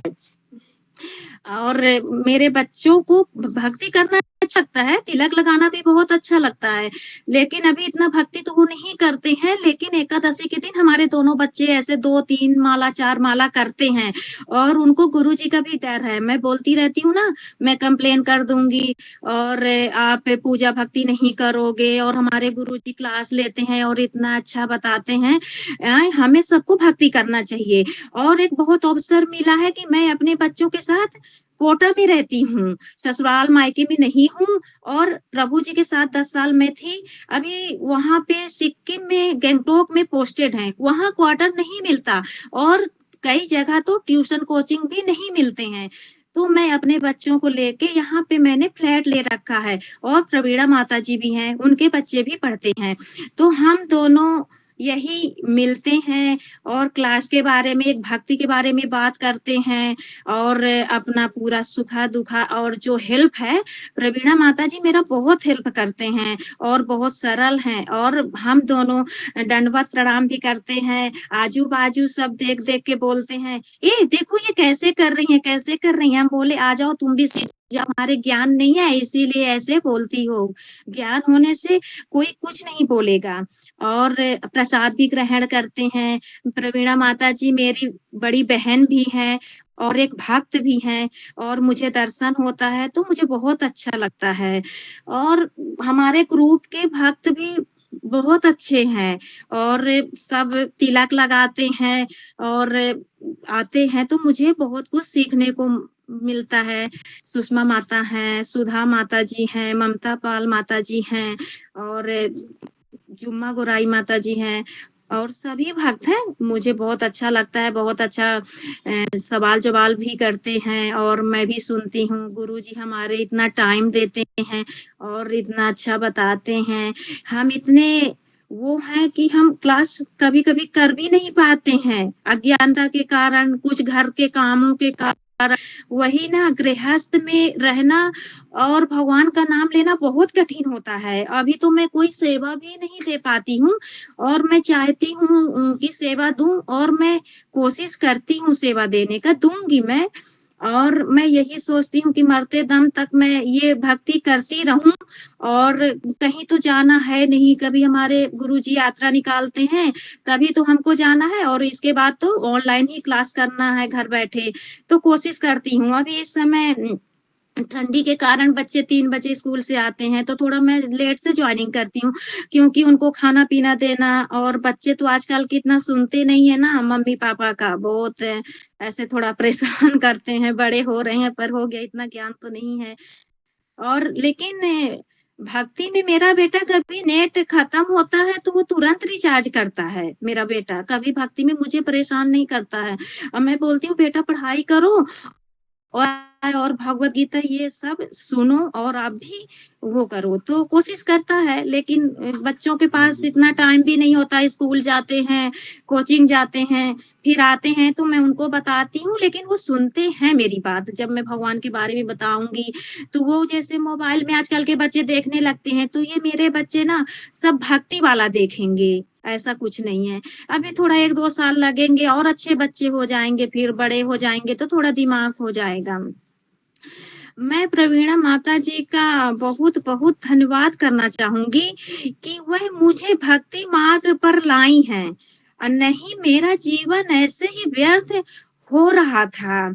और मेरे बच्चों को भक्ति करना अच्छा लगता है, तिलक लगाना भी बहुत अच्छा लगता है, लेकिन अभी इतना भक्ति तो वो नहीं करते हैं। लेकिन एकादशी के दिन हमारे दोनों बच्चे ऐसे 2-3 माला 4 माला करते हैं और उनको गुरुजी का भी डर है। मैं बोलती रहती हूँ ना, मैं कंप्लेन कर दूंगी और आप पूजा भक्ति नहीं करोगे, और हमारे गुरुजी क्लास लेते हैं और इतना अच्छा बताते हैं। हमें सबको भक्ति करना चाहिए। और एक बहुत अवसर मिला है कि मैं अपने बच्चों के साथ कोटा में रहती हूँ, ससुराल मायके में नहीं हूँ। और प्रभु जी के साथ 10 साल में थी। अभी वहां पे सिक्किम में गैंगटोक में पोस्टेड है, वहां क्वार्टर नहीं मिलता और कई जगह तो ट्यूशन कोचिंग भी नहीं मिलते हैं। तो मैं अपने बच्चों को लेके यहाँ पे मैंने फ्लैट ले रखा है, और प्रवीणा माता जी भी हैं, उनके बच्चे भी पढ़ते हैं। तो हम दोनों यही मिलते हैं और क्लास के बारे में, एक भक्ति के बारे में बात करते हैं, और अपना पूरा सुखा दुखा और जो हेल्प है, प्रवीणा माता जी मेरा बहुत हेल्प करते हैं और बहुत सरल हैं। और हम दोनों दंडवत प्रणाम भी करते हैं। आजू बाजू सब देख देख के बोलते हैं, ए देखो ये कैसे कर रही हैं, कैसे कर रही हैं। हम बोले आ जाओ तुम भी सीख जाओ, हमारे ज्ञान नहीं है इसीलिए ऐसे बोलती हो, ज्ञान होने से कोई कुछ नहीं बोलेगा। और प्रसाद भी ग्रहण करते हैं। प्रवीणा माता जी मेरी बड़ी बहन भी हैं और एक भक्त भी हैं, और मुझे दर्शन होता है तो मुझे बहुत अच्छा लगता है। और हमारे ग्रुप के भक्त भी बहुत अच्छे हैं और सब तिलक लगाते हैं और आते हैं, तो मुझे बहुत कुछ सीखने को मिलता है। सुषमा माता हैं, सुधा माता जी हैं, ममता पाल माता जी हैं, और जुम्मा गोराई माता जी हैं, और सभी भक्त हैं। मुझे बहुत अच्छा लगता है, बहुत अच्छा सवाल जवाब भी करते हैं और मैं भी सुनती हूँ। गुरुजी हमारे इतना टाइम देते हैं और इतना अच्छा बताते हैं। हम इतने वो हैं कि हम क्लास कभी कभी कर भी नहीं पाते हैं, अज्ञानता के कारण, कुछ घर के कामों के कारण। वही ना, गृहस्थ में रहना और भगवान का नाम लेना बहुत कठिन होता है। अभी तो मैं कोई सेवा भी नहीं दे पाती हूँ, और मैं चाहती हूँ कि सेवा दूं, और मैं कोशिश करती हूँ सेवा देने का, दूंगी मैं। और मैं यही सोचती हूँ कि मरते दम तक मैं ये भक्ति करती रहूं। और कहीं तो जाना है नहीं, कभी हमारे गुरुजी यात्रा निकालते हैं तभी तो हमको जाना है, और इसके बाद तो ऑनलाइन ही क्लास करना है घर बैठे। तो कोशिश करती हूँ। अभी इस समय ठंडी के कारण बच्चे 3 बजे स्कूल से आते हैं, तो थोड़ा मैं लेट से ज्वाइनिंग करती हूँ, क्योंकि उनको खाना पीना देना। और बच्चे तो आजकल कितना सुनते नहीं है ना मम्मी पापा का, बहुत ऐसे थोड़ा परेशान करते हैं। बड़े हो रहे हैं पर हो गया, इतना ज्ञान तो नहीं है। और लेकिन भक्ति में मेरा बेटा कभी नेट खत्म होता है तो वो तुरंत रिचार्ज करता है। मेरा बेटा कभी भक्ति में मुझे परेशान नहीं करता है। और मैं बोलती हूँ बेटा पढ़ाई करो और भगवत गीता ये सब सुनो, और आप भी वो करो। तो कोशिश करता है, लेकिन बच्चों के पास इतना टाइम भी नहीं होता। स्कूल जाते हैं, कोचिंग जाते हैं, फिर आते हैं, तो मैं उनको बताती हूँ, लेकिन वो सुनते हैं मेरी बात। जब मैं भगवान के बारे में बताऊंगी तो वो जैसे मोबाइल में आजकल के बच्चे देखने लगते हैं, तो ये मेरे बच्चे ना सब भक्ति वाला देखेंगे, ऐसा कुछ नहीं है। अभी थोड़ा 1-2 साल लगेंगे और अच्छे बच्चे हो जाएंगे, फिर बड़े हो जाएंगे तो थोड़ा दिमाग हो जाएगा। मैं प्रवीणा माता जी का बहुत बहुत धन्यवाद करना चाहूंगी कि वह मुझे भक्ति मार्ग पर लाई हैं, और नहीं मेरा जीवन ऐसे ही व्यर्थ हो रहा था।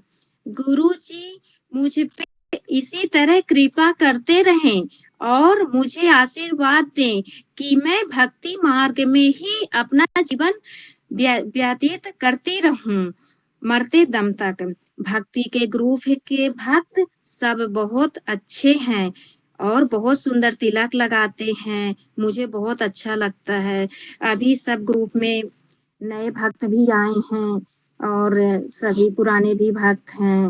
गुरु जी मुझ पे इसी तरह कृपा करते रहें और मुझे आशीर्वाद दें कि मैं भक्ति मार्ग में ही अपना जीवन व्यतीत करती रहूं मरते दम तक। भक्ति के ग्रुप के भक्त सब बहुत अच्छे हैं और बहुत सुंदर तिलक लगाते हैं, मुझे बहुत अच्छा लगता है। अभी सब ग्रुप में नए भक्त भी आए हैं और सभी पुराने भी भक्त हैं,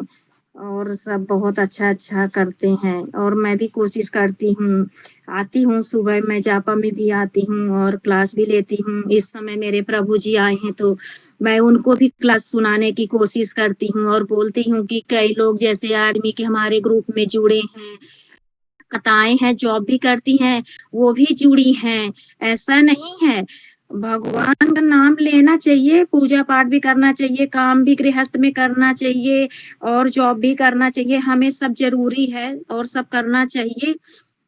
और सब बहुत अच्छा अच्छा करते हैं और मैं भी कोशिश करती हूँ, आती हूँ सुबह, मैं जापा में भी आती हूँ और क्लास भी लेती हूँ। इस समय मेरे प्रभु जी आए हैं तो मैं उनको भी क्लास सुनाने की कोशिश करती हूँ और बोलती हूँ कि कई लोग जैसे आदमी के हमारे ग्रुप में जुड़े हैं, कताएं हैं, जॉब भी करती हैं, वो भी जुड़ी हैं। ऐसा नहीं है, भगवान का नाम लेना चाहिए, पूजा पाठ भी करना चाहिए, काम भी गृहस्थ में करना चाहिए और जॉब भी करना चाहिए। हमें सब जरूरी है और सब करना चाहिए।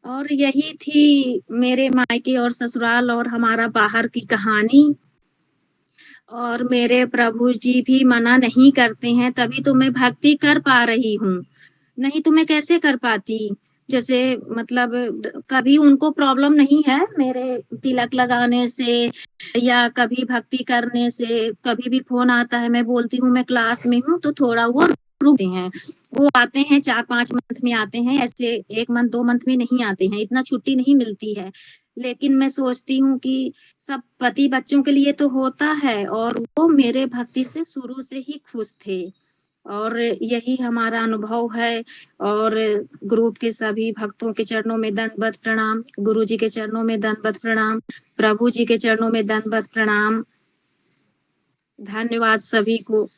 और यही थी मेरे मायके और ससुराल और हमारा बाहर की कहानी। और मेरे प्रभु जी भी मना नहीं करते हैं, तभी तो मैं भक्ति कर पा रही हूँ, नहीं तो मैं कैसे कर पाती। जैसे मतलब कभी उनको प्रॉब्लम नहीं है मेरे तिलक लगाने से या कभी भक्ति करने से। कभी भी फोन आता है, मैं बोलती हूँ मैं क्लास में हूँ, तो थोड़ा वो रुकते हैं। वो आते हैं 4-5 मंथ में आते हैं, ऐसे 1 मंथ 2 मंथ में नहीं आते हैं, इतना छुट्टी नहीं मिलती है। लेकिन मैं सोचती हूँ कि सब पति बच्चों के लिए तो होता है और वो मेरे भक्ति से शुरू से ही खुश थे और यही हमारा अनुभव है। और ग्रुप के सभी भक्तों के चरणों में दंडवत प्रणाम, गुरु जी के चरणों में दंडवत प्रणाम, प्रभु जी के चरणों में दंडवत प्रणाम। धन्यवाद सभी को।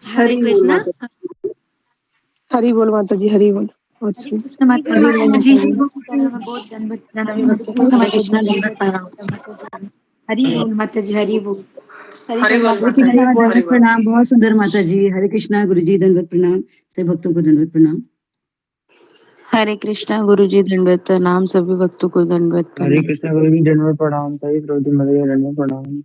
हरे कृष्णा। हरी बोल माता जी, हरी बोल। हरे कृष्ण माता जी, चरणों में बहुत दंडवत प्रणाम। हरे कृष्ण माता जी, दंडवत प्रणाम। हरि बोल माता जी, हरि बोल। हरी बोल हरे माता जी, कृष्णा, हरी दंडवत बोल। प्रणाम। बहुत सुंदर माता जी। हरे कृष्णा गुरु जी, दंडवत प्रणाम। सभी भक्तों को दंडवत प्रणाम। हरे कृष्णा गुरु जी, दंडवत प्रणाम, सभी भक्तों को दंडवत हरे प्रणाम। कृष्णा गुरु जी, दंडवत प्रणाम। सभी प्रभु मदे दंडवत प्रणाम।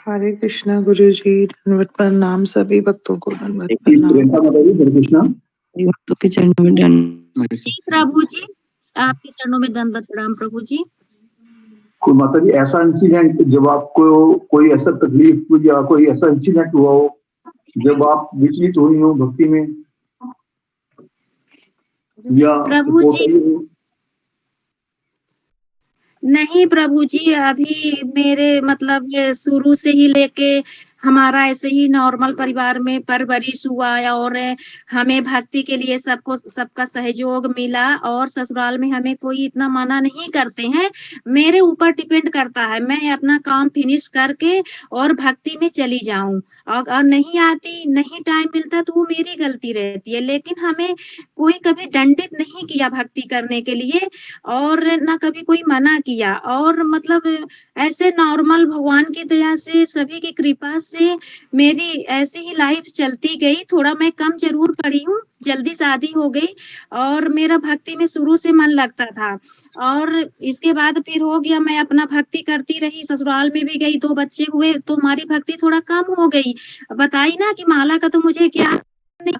हरे कृष्णा गुरु जी, दंडवत प्रणाम, सभी भक्तों को दंडवत प्लीज प्रणाम। प्रियंका माता जी, हरे कृष्णा। सभी भक्तों के चरणों में दंड। प्रभु जी आपके चरणों में दंडवत प्रणाम प्रभु जी। कोई माता जी ऐसा इंसिडेंट जब आपको कोई ऐसा तकलीफ या कोई ऐसा इंसिडेंट हुआ हो जब आप विचलित हुई हो भक्ति में या प्रभु सपोर्ट जी आई हो? नहीं प्रभु जी, अभी मेरे मतलब शुरू से ही लेके हमारा ऐसे ही नॉर्मल परिवार में परवरिश हुआ है और हमें भक्ति के लिए सबको सबका सहयोग मिला और ससुराल में हमें कोई इतना मना नहीं करते हैं। मेरे ऊपर डिपेंड करता है, मैं अपना काम फिनिश करके और भक्ति में चली जाऊं। और नहीं आती, नहीं टाइम मिलता तो वो मेरी गलती रहती है। लेकिन हमें कोई कभी दंडित नहीं किया भक्ति करने के लिए और ना कभी कोई मना किया। और मतलब ऐसे नॉर्मल भगवान की दया से, सभी की कृपा से मेरी ऐसी ही लाइफ चलती गई। थोड़ा मैं कम जरूर पड़ी हूँ, जल्दी शादी हो गई और मेरा भक्ति में शुरू से मन लगता था और इसके बाद फिर हो गया, मैं अपना भक्ति करती रही, ससुराल में भी गई, 2 बच्चे हुए तो हमारी भक्ति थोड़ा कम हो गई। बताई ना कि माला का तो मुझे क्या नहीं,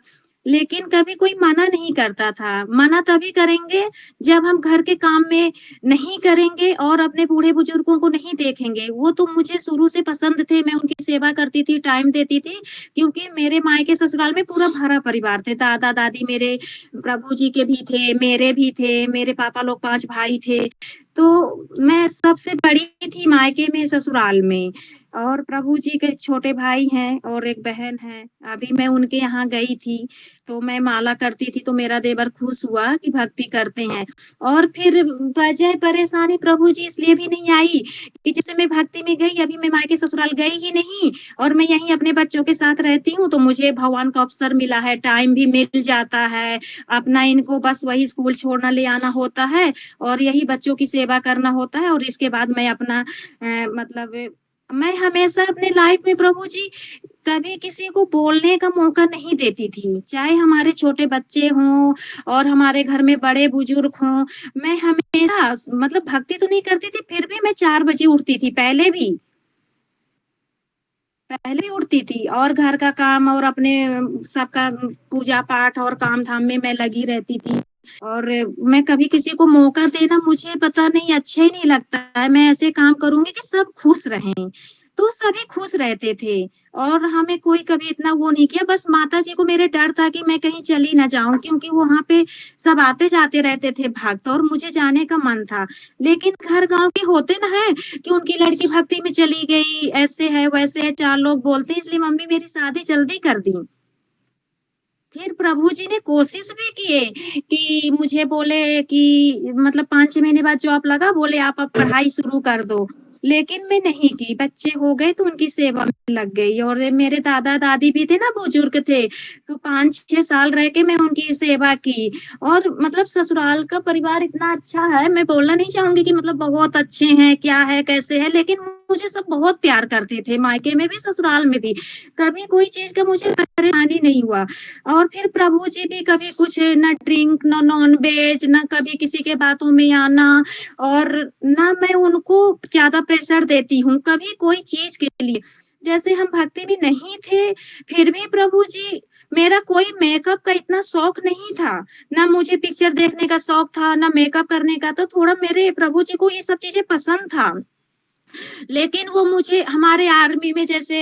लेकिन कभी कोई मना नहीं करता था। मना तभी करेंगे जब हम घर के काम में नहीं करेंगे और अपने बूढ़े बुजुर्गों को नहीं देखेंगे। वो तो मुझे शुरू से पसंद थे, मैं उनकी सेवा करती थी, टाइम देती थी, क्योंकि मेरे मायके ससुराल में पूरा भरा परिवार थे। दादा दादी मेरे प्रभु जी के भी थे, मेरे भी थे, मेरे पापा लोग 5 भाई थे, तो मैं सबसे बड़ी थी मायके में ससुराल में। और प्रभु जी के छोटे भाई हैं और एक बहन है। अभी मैं उनके यहाँ गई थी तो मैं माला करती थी तो मेरा देवर खुश हुआ कि भक्ति करते हैं। और फिर वजह परेशानी प्रभु जी इसलिए भी नहीं आई कि जैसे मैं भक्ति में गई, अभी मैं मायके ससुराल गई ही नहीं और मैं यहीं अपने बच्चों के साथ रहती हूँ, तो मुझे भगवान का अवसर मिला है, टाइम भी मिल जाता है अपना। इनको बस वही स्कूल छोड़ना ले आना होता है और यही बच्चों की सेवा करना होता है और इसके बाद मैं अपना मतलब मैं हमेशा अपने लाइफ में प्रभु जी कभी किसी को बोलने का मौका नहीं देती थी, चाहे हमारे छोटे बच्चे हों और हमारे घर में बड़े बुजुर्ग हों। मैं हमेशा मतलब भक्ति तो नहीं करती थी, फिर भी मैं 4 बजे उठती थी, पहले भी उठती थी और घर का काम और अपने सबका पूजा पाठ और काम धाम में मैं लगी रहती थी। और मैं कभी किसी को मौका देना मुझे पता नहीं अच्छा ही नहीं लगता है। मैं ऐसे काम करूंगी कि सब खुश रहें। तो सभी खुश रहते थे और हमें कोई कभी इतना वो नहीं किया। बस माता जी को मेरे डर था कि मैं कहीं चली ना जाऊं, क्योंकि वहां पे सब आते जाते रहते थे भक्त और मुझे जाने का मन था। लेकिन घर गांव के होते ना है कि उनकी लड़की भक्ति में चली गई, ऐसे है वैसे है, 4 लोग बोलते हैं, इसलिए मम्मी मेरी शादी जल्दी कर दी। फिर प्रभु जी ने कोशिश भी किए कि मुझे बोले कि मतलब 5-6 महीने बाद जॉब लगा, बोले आप अब पढ़ाई शुरू कर दो, लेकिन मैं नहीं की। बच्चे हो गए तो उनकी सेवा में लग गई और मेरे दादा दादी भी थे ना, बुजुर्ग थे, तो 5-6 साल रह के मैं उनकी सेवा की। और मतलब ससुराल का परिवार इतना अच्छा है, मैं बोलना नहीं चाहूंगी कि मतलब बहुत अच्छे हैं क्या है कैसे है, लेकिन मुझे सब बहुत प्यार करते थे, मायके में भी ससुराल में भी। कभी कोई चीज का मुझे परेशानी नहीं हुआ। और फिर प्रभु जी भी कभी कुछ न ड्रिंक न नॉन वेज न कभी किसी के बातों में आना, और ना मैं उनको ज्यादा प्रेशर देती हूँ कभी कोई चीज के लिए। जैसे हम भक्ति में नहीं थे, फिर भी प्रभु जी, मेरा कोई मेकअप का इतना शौक नहीं था, ना मुझे पिक्चर देखने का शौक था ना मेकअप करने का, तो थोड़ा मेरे प्रभु जी को ये सब चीजें पसंद था। लेकिन वो मुझे हमारे आर्मी में जैसे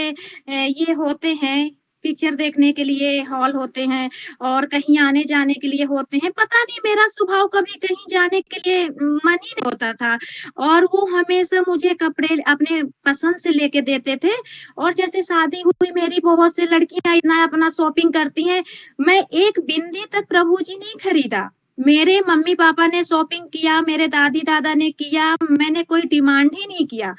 ये होते हैं पिक्चर देखने के लिए हॉल होते हैं और कहीं आने जाने के लिए होते हैं, पता नहीं मेरा स्वभाव कभी कहीं जाने के लिए मन ही नहीं होता था। और वो हमेशा मुझे कपड़े अपने पसंद से लेके देते थे। और जैसे शादी हुई मेरी, बहुत से लड़कियां इतना अपना शॉपिंग करती हैं, मैं एक बिंदी तक प्रभु जी नहीं खरीदा। मेरे मम्मी पापा ने शॉपिंग किया, मेरे दादी दादा ने किया, मैंने कोई डिमांड ही नहीं किया।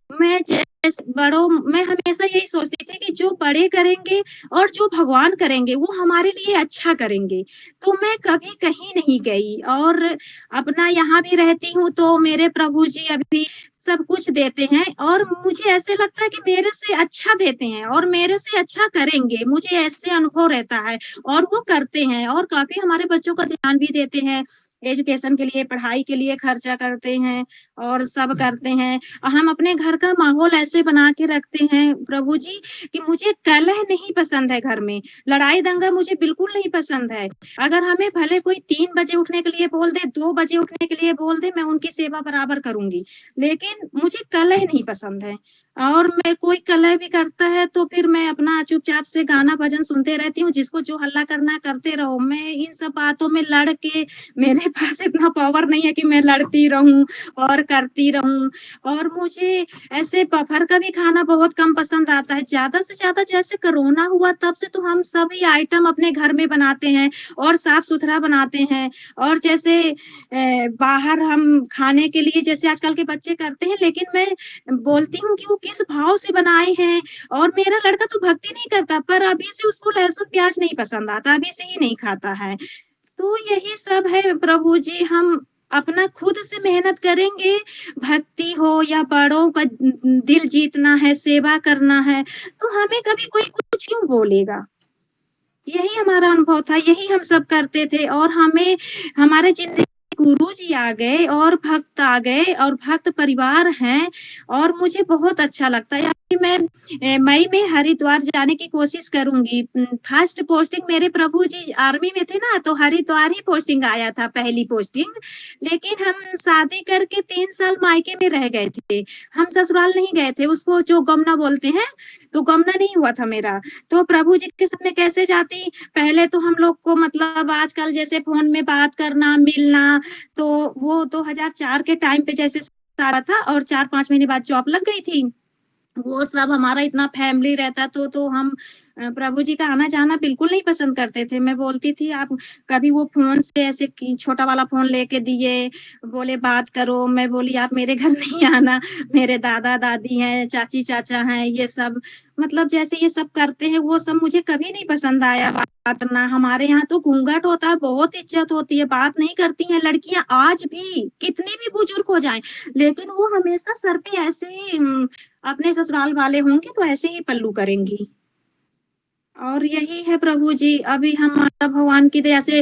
मैं जैसे बड़ों, मैं हमेशा यही सोचती थी कि जो बड़े करेंगे और जो भगवान करेंगे वो हमारे लिए अच्छा करेंगे। तो मैं कभी कहीं नहीं गई और अपना यहाँ भी रहती हूँ, तो मेरे प्रभु जी अभी सब कुछ देते हैं और मुझे ऐसे लगता है कि मेरे से अच्छा देते हैं और मेरे से अच्छा करेंगे, मुझे ऐसे अनुभव रहता है। और वो करते हैं और काफी हमारे बच्चों का ध्यान भी देते हैं, एजुकेशन के लिए, पढ़ाई के लिए खर्चा करते हैं और सब करते हैं। हम अपने घर का माहौल ऐसे बना के रखते हैं प्रभु जी कि मुझे कलह नहीं पसंद है घर में, लड़ाई दंगा मुझे बिल्कुल नहीं पसंद है। अगर हमें भले कोई 3 बजे उठने के लिए बोल दे, 2 बजे उठने के लिए बोल दे, मैं उनकी सेवा बराबर करूंगी, लेकिन मुझे कलह नहीं पसंद है। और मैं कोई कलह भी करता है तो फिर मैं अपना चुपचाप से गाना भजन सुनते रहती हूँ, जिसको जो हल्ला करना करते रहो। मैं इन सब बातों में लड़ के, मेरे पास इतना पावर नहीं है कि मैं लड़ती रहूं और करती रहूं। और मुझे ऐसे बफर का भी खाना बहुत कम पसंद आता है। ज्यादा से ज्यादा जैसे कोरोना हुआ तब से तो हम सभी आइटम अपने घर में बनाते हैं और साफ सुथरा बनाते हैं। और जैसे बाहर हम खाने के लिए जैसे आजकल के बच्चे करते हैं, लेकिन मैं बोलती हूँ कि वो किस भाव से बनाए हैं। और मेरा लड़का तो भक्ति नहीं करता, पर अभी से उसको लहसुन प्याज नहीं पसंद आता, अभी से ही नहीं खाता है। तो यही सब है प्रभु जी, हम अपना खुद से मेहनत करेंगे, भक्ति हो या बड़ों का दिल जीतना है, सेवा करना है, तो हमें कभी कोई कुछ क्यों बोलेगा। यही हमारा अनुभव था, यही हम सब करते थे। और हमें हमारे जिंदगी गुरु जी आ गए और भक्त आ गए और भक्त परिवार हैं और मुझे बहुत अच्छा लगता है। मैं मई में हरिद्वार जाने की कोशिश करूंगी। फर्स्ट पोस्टिंग मेरे प्रभु जी आर्मी में थे ना, तो हरिद्वार ही पोस्टिंग आया था, पहली पोस्टिंग। लेकिन हम शादी करके 3 साल मायके में रह गए थे, हम ससुराल नहीं गए थे, उसको जो गमना बोलते हैं, तो गमना नहीं हुआ था मेरा। तो प्रभु जी के साथ में कैसे जाती, पहले तो हम लोग को मतलब आजकल जैसे फोन में बात करना मिलना, तो वो 2004 के टाइम पे जैसे सारा था और 4-5 महीने बाद जॉब लग गई थी। वो सब हमारा इतना फैमिली रहता तो हम प्रभु जी का आना जाना बिल्कुल नहीं पसंद करते थे। मैं बोलती थी आप कभी वो फोन से ऐसे छोटा वाला फोन लेके दिए, बोले बात करो, मैं बोली आप मेरे घर नहीं आना, मेरे दादा दादी हैं, चाची चाचा हैं, ये सब मतलब जैसे ये सब करते हैं वो सब मुझे कभी नहीं पसंद आया बात करना। हमारे यहाँ तो घूंघट होता है, बहुत इज्जत होती है, बात नहीं करती हैं लड़कियां आज भी, कितनी भी बुजुर्ग हो जाएं, लेकिन वो हमेशा सर पे ऐसे ही अपने ससुराल वाले होंगे तो ऐसे ही पल्लू करेंगी। और यही है प्रभु जी, अभी हमारा भगवान की दया से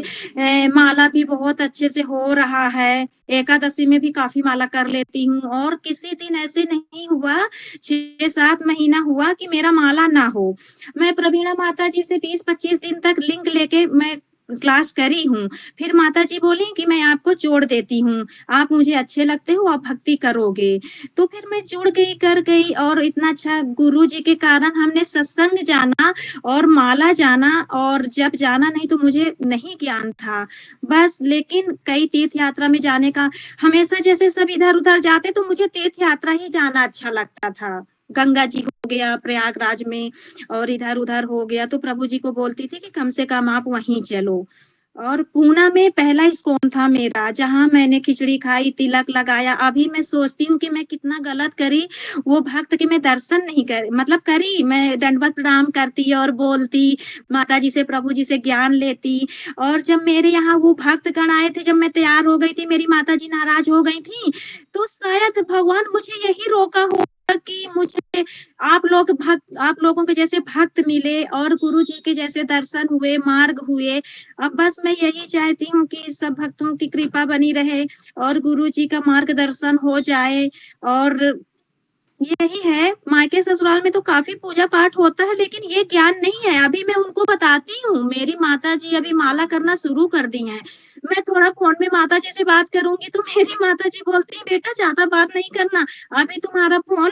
माला भी बहुत अच्छे से हो रहा है। एकादशी में भी काफी माला कर लेती हूँ और किसी दिन ऐसे नहीं हुआ, 6-7 महीना हुआ कि मेरा माला ना हो। मैं प्रवीणा माता जी से 20-25 दिन तक लिंक लेके मैं क्लास करी हूँ। फिर माताजी बोली कि मैं आपको जोड़ देती हूँ, आप मुझे अच्छे लगते हो, आप भक्ति करोगे। तो फिर मैं जुड़ गई, कर गई और इतना अच्छा गुरुजी के कारण हमने सत्संग जाना और माला जाना, और जब जाना नहीं तो मुझे नहीं ज्ञान था। बस लेकिन कई तीर्थ यात्रा में जाने का, हमेशा जैसे सब इधर-उधर जाते तो मुझे तीर्थ यात्रा ही जाना अच्छा लगता था। गंगा जी हो गया प्रयागराज में और इधर-उधर हो गया, तो प्रभु जी को बोलती थी कि कम से कम आप वहीं चलो। और पूना में पहला इस्कॉन था मेरा, जहाँ मैंने खिचड़ी खाई, तिलक लगाया। अभी मैं सोचती हूँ कि मैं कितना गलत करी, वो भक्त के मैं दर्शन नहीं कर मतलब करी, मैं दंडवत प्रणाम करती और बोलती, माताजी से प्रभु जी से ज्ञान लेती। और जब मेरे यहाँ वो भक्तगण आए थे, जब मैं तैयार हो गई थी, मेरी माताजी नाराज हो गई थी, तो शायद भगवान मुझे यही रोका होगा कि मुझे आप लोगों के जैसे भक्त मिले और गुरु जी के जैसे दर्शन हुए, मार्ग हुए। अब बस मैं यही चाहती हूँ कि सब भक्तों की कृपा बनी रहे और गुरु जी का मार्गदर्शन हो जाए। और यही है, मायके ससुराल में तो काफी पूजा पाठ होता है, लेकिन ये ज्ञान नहीं है। अभी मैं उनको बताती हूँ, मेरी माताजी अभी माला करना शुरू कर दी हैं। मैं थोड़ा फोन में माताजी से बात करूंगी तो मेरी माताजी बोलती है, बेटा ज्यादा बात नहीं करना, अभी तुम्हारा फोन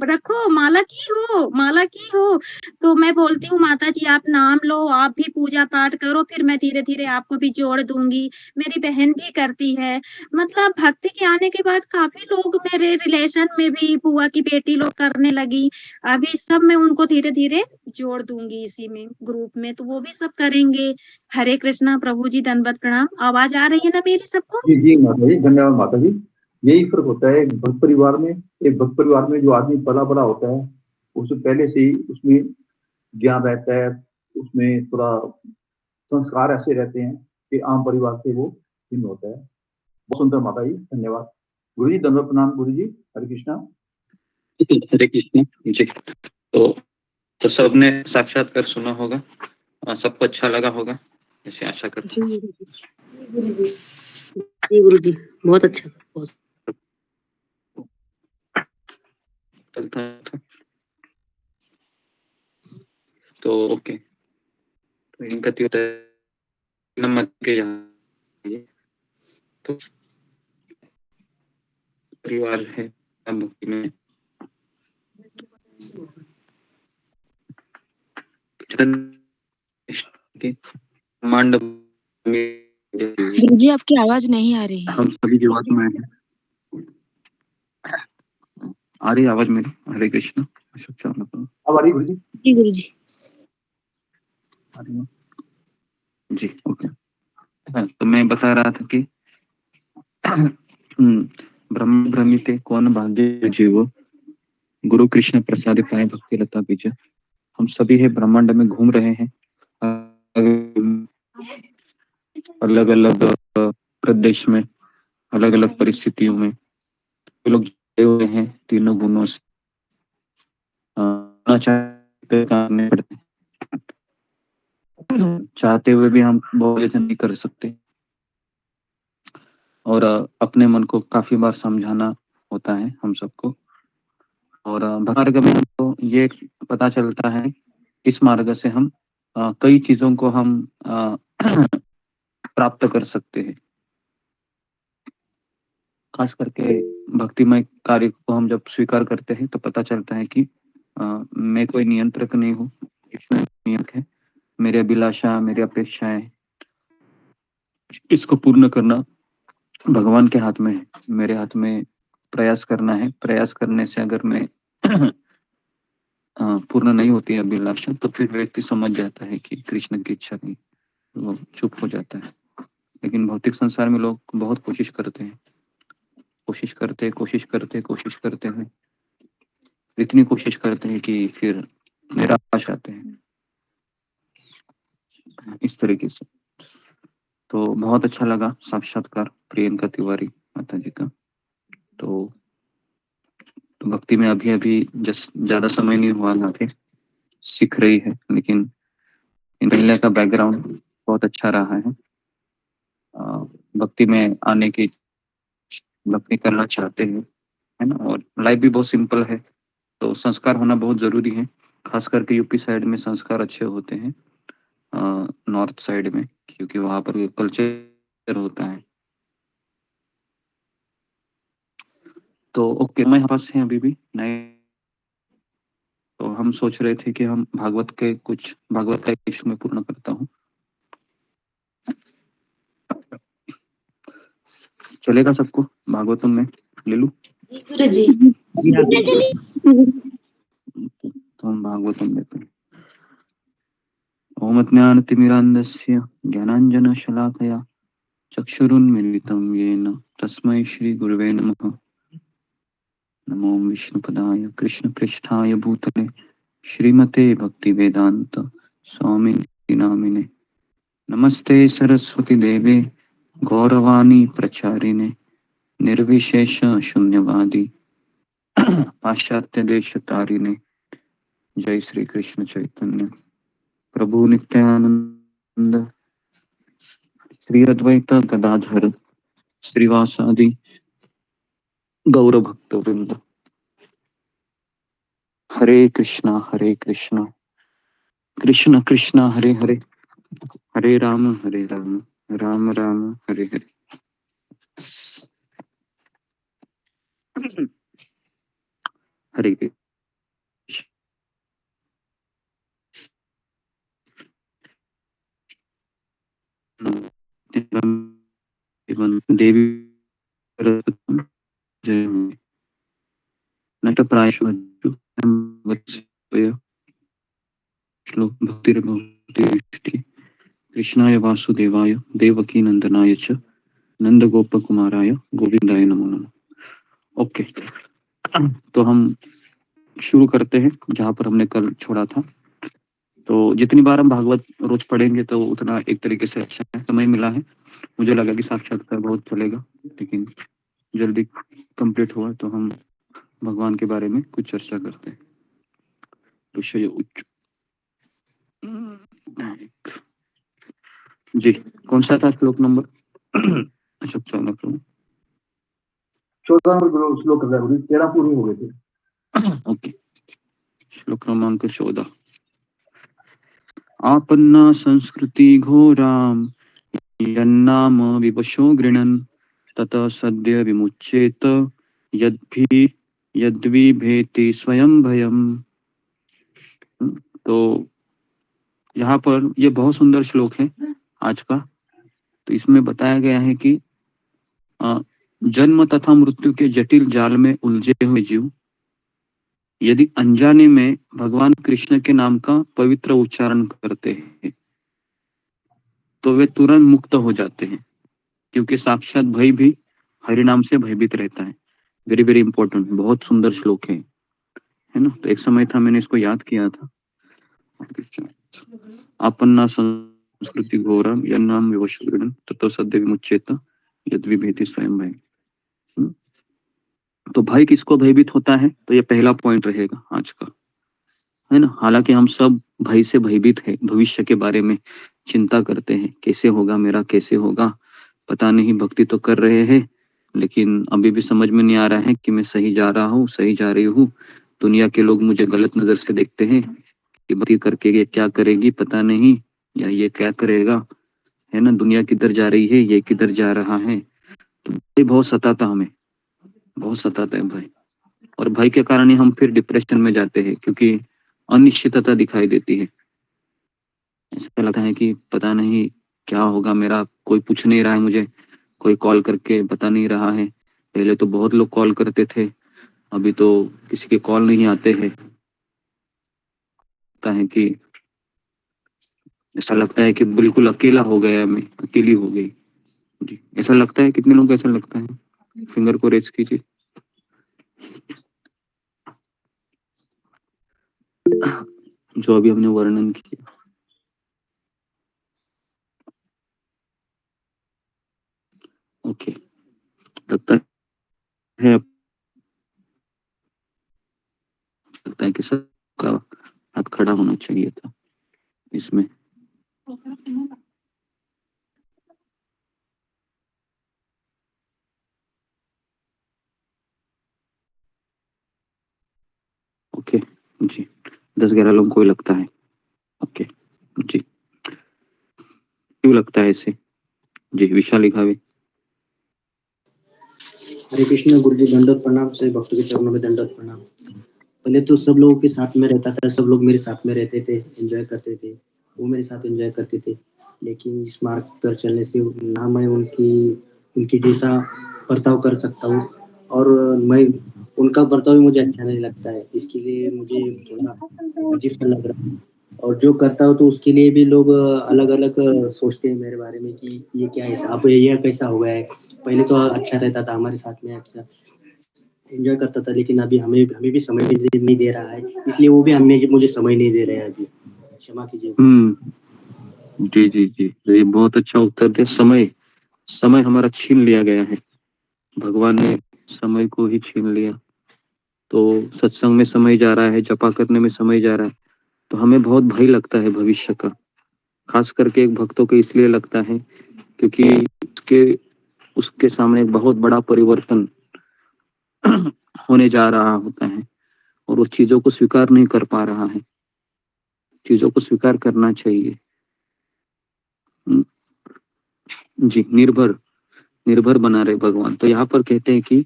रखो, माला की हो। तो मैं बोलती हूँ माताजी आप नाम लो, आप भी पूजा पाठ करो, फिर मैं धीरे धीरे आपको भी जोड़ दूंगी। मेरी बहन भी करती है। मतलब भक्ति के आने के बाद काफी लोग मेरे रिलेशन में भी, बुआ की बेटी लोग करने लगी। अभी सब मैं उनको धीरे धीरे जोड़ दूंगी इसी में, ग्रुप में, तो वो भी सब करेंगे। हरे कृष्णा। प्रभु जी दंडवत प्रणाम। आवाज आ रही है ना मेरी सबको? जी जी माता जी, धन्यवाद माता जी। यही फर्क होता है एक भक्त परिवार में जो आदमी पला बड़ा होता है, उससे पहले से ही उसमें ज्ञान रहता है, उसमें थोड़ा संस्कार ऐसे रहते हैं कि आम परिवार से वो भिन्न होता है। बहुत सुंदर माता जी, धन्यवाद। गुरु जी दंडवत प्रणाम। गुरु जी हरे कृष्णा। हरे कृष्ण जी। तो सबने साक्षात्कार सुना होगा, सबको अच्छा लगा होगा ऐसे आशा करते हैं। जी गुरु जी, बहुत अच्छा, बहुत चलता था तो ओके। तो इनका नंबर के यहाँ तो परिवार है भक्ति में मांड गुरु जी आपकी आवाज नहीं आ रही है। हम सभी जीवात में हैं। आ रही आवाज मेरी? हरे कृष्ण। अब आ रही गुरु जी? जी गुरु जी। आ रही है जी, ओके। तो मैं बता रहा था कि ब्रह्म भ्रमिते कौन भाग्य जीव, गुरु कृष्ण प्रसाद पाए भक्ति लता बीज। हम सभी है ब्रह्मांड में घूम रहे हैं, अलग अलग प्रदेश में, अलग अलग परिस्थितियों में लोग जुड़े हुए हैं तीनों गुणों से। करने पड़ते चाहते हुए भी हम बहुत नहीं कर सकते, और अपने मन को काफी बार समझाना होता है हम सबको। और मार्ग में हमको ये पता चलता है, इस मार्ग से हम कई चीजों को हम प्राप्त कर सकते हैं। खास करके भक्तिमय कार्य को हम जब स्वीकार करते हैं तो पता चलता है कि मैं कोई नियंत्रक नहीं हूँ, कृष्ण नियंत्रक है। मेरी अभिलाषा, मेरी अपेक्षाएं, इसको पूर्ण करना भगवान के हाथ में है, मेरे हाथ में प्रयास करना है। प्रयास करने से अगर मैं पूर्ण नहीं होती है अभिलाषा, तो फिर व्यक्ति समझ जाता है कि कृष्ण की इच्छा नहीं, वो चुप हो जाता है। लेकिन भौतिक संसार में लोग बहुत कोशिश करते हैं, कोशिश करते हैं, इतनी कोशिश करते हैं कि फिर निराश आते हैं इस तरीके से। तो बहुत अच्छा लगा साक्षात्कार प्रियंका तिवारी माता जी का। तो भक्ति में अभी ज्यादा समय नहीं हुआ, ना के सीख रही है, लेकिन इन महिला का बैकग्राउंड बहुत अच्छा रहा है। भक्ति में आने की, भक्ति करना चाहते हैं, है ना। और लाइफ भी बहुत सिंपल है, तो संस्कार होना बहुत जरूरी है। खास करके यूपी साइड में संस्कार अच्छे होते हैं, नॉर्थ साइड में, क्योंकि वहां पर कल्चर होता है। तो ओके, मैं पास है अभी भी नहीं। तो हम सोच रहे थे कि हम भागवत का एक श्लोक में पूर्ण करता हूँ। चलेगा सबको? भागवतम में ले लूं? गुरु जी। तो हम भागवतम लेते हैं। ओम ज्ञानतिमिरान्धस्य ज्ञानाञ्जनशलाकया चक्षुरुन्मीलितं येन तस्मै श्रीगुरवे नमः। नमो विष्णुपदाय कृष्णपृष्ठाय भूतले श्रीमते भक्तिवेदांत स्वामिनिति नामिने। नमस्ते सरस्वती देवे गौरवाणी प्रचारिणे निर्विशेष शून्यवादी पाश्चात्य देश तारिणे। जय श्री कृष्ण चैतन्य प्रभु नित्यानंद श्री अद्वैत गदाधर श्रीवासादि गौर भक्त वृंद। हरे कृष्णा कृष्ण कृष्ण हरे हरे, हरे राम राम राम हरे हरे। हरे कृष्ण। देवी जय नटप्रायश्व श्लोक भक्तिर्भक्ति कृष्णाय वासुदेवाय देवकी नंदनाय च नंद गोप कुमाराय गोविंदाय नमो नमः। ओके, तो हम शुरू करते हैं जहां पर हमने कल छोड़ा था। तो जितनी बार हम भागवत रोज पढ़ेंगे तो उतना एक तरीके से अच्छा है। समय मिला है, मुझे लगा कि साक्षात्कार बहुत चलेगा, लेकिन जल्दी कंप्लीट हुआ तो हम भगवान के बारे में कुछ चर्चा करते हैं। ऋषय उच्च जी, कौन सा था श्लोक नंबर? अच्छा, 14 नंबर श्लोक है, 13 पूरे हो गए थे। ओके, श्लोक क्रमांक 14। आपन्ना संस्कृति घोराम यन्नाम विवशो गृणन् ततः सद्य विमुच्येत यद्विभेति स्वयं भयम्। तो यहाँ पर ये बहुत सुंदर श्लोक है आज का। तो इसमें बताया गया है कि जन्म तथा मृत्यु के जटिल जाल में उलझे हुए जीव यदि अनजाने में भगवान कृष्ण के नाम का पवित्र उच्चारण करते हैं तो वे तुरंत मुक्त हो जाते हैं, क्योंकि साक्षात भय भी हरि नाम से भयभीत रहता है। वेरी वेरी इंपॉर्टेंट, बहुत सुंदर श्लोक है ना। तो एक समय था मैंने इसको याद किया था। आपन्ना संस्कृति घोरम यन्नाम विवशुगृणं ततो सद्य विमुच्येत यद्विभेति स्वयं भय। तो भय किसको भयभीत होता है? तो ये पहला पॉइंट रहेगा आज का, है ना। हालांकि हम सब भय से भयभीत है, भविष्य के बारे में चिंता करते हैं, कैसे होगा मेरा, कैसे होगा पता नहीं। भक्ति तो कर रहे हैं लेकिन अभी भी समझ में नहीं आ रहा है कि मैं सही जा रहा हूँ, सही जा रही हूँ। दुनिया के लोग मुझे गलत नजर से देखते हैं कि भक्ति करके ये क्या करेगी पता नहीं, या ये क्या करेगा, है ना। दुनिया किधर जा रही है, ये किधर जा रहा है। तो भाई बहुत सताता, हमें बहुत सताता है भाई। और भय के कारण ही हम फिर डिप्रेशन में जाते हैं, क्योंकि अनिश्चितता दिखाई देती है। ऐसा लगता है कि पता नहीं क्या होगा मेरा, कोई पूछ नहीं रहा है मुझे, कोई कॉल करके बता नहीं रहा है। पहले तो बहुत लोग कॉल करते थे, अभी तो किसी के कॉल नहीं आते हैं। कि ऐसा लगता है कि बिल्कुल अकेला हो गया, मैं अकेली हो गई जी। ऐसा लगता है? कितने लोगों को ऐसा लगता है? फिंगर को रेज कीजिए। जो अभी हमने वर्णन किया, ओके, लगता है कि सबका हाथ खड़ा होना चाहिए था इसमें। ओके जी, 10-11 लोगों को लगता है। ओके जी, क्यों लगता है ऐसे? जी विशाल लिखावे। हरे कृष्ण गुरु जी, दंडवत प्रणाम। से भक्तों के चरणों में दंडवत प्रणाम। पहले तो सब लोगों के साथ में रहता था, सब लोग मेरे साथ में रहते थे, एंजॉय करते थे, वो मेरे साथ एंजॉय करते थे। लेकिन इस मार्ग पर चलने से ना मैं उनकी जैसा बर्ताव कर सकता हूँ, और मैं उनका बर्ताव भी मुझे अच्छा नहीं लगता है। इसके लिए मुझे थोड़ा अजीब सा लग रहा है। और जो करता हूँ तो उसके लिए भी लोग अलग अलग सोचते हैं मेरे बारे में कि ये क्या है, अब ये कैसा हो गया है। पहले तो अच्छा रहता था, हमारे साथ में अच्छा एंजॉय करता था, लेकिन अभी हमें भी समय नहीं दे रहा है, इसलिए वो भी हमें मुझे समय नहीं दे रहे हैं अभी। क्षमा कीजिए। जी जी जी, तो ये बहुत अच्छा उत्तर दिया। समय हमारा छीन लिया गया है, भगवान ने समय को ही छीन लिया। तो सत्संग में समय जा रहा है, जपा करने में समय जा रहा है, तो हमें बहुत भय लगता है भविष्य का। खास करके एक भक्तों को इसलिए लगता है क्योंकि उसके सामने एक बहुत बड़ा परिवर्तन होने जा रहा होता है और वो चीजों को स्वीकार नहीं कर पा रहा है। चीजों को स्वीकार करना चाहिए। जी, निर्भर बना रहे भगवान। तो यहाँ पर कहते हैं कि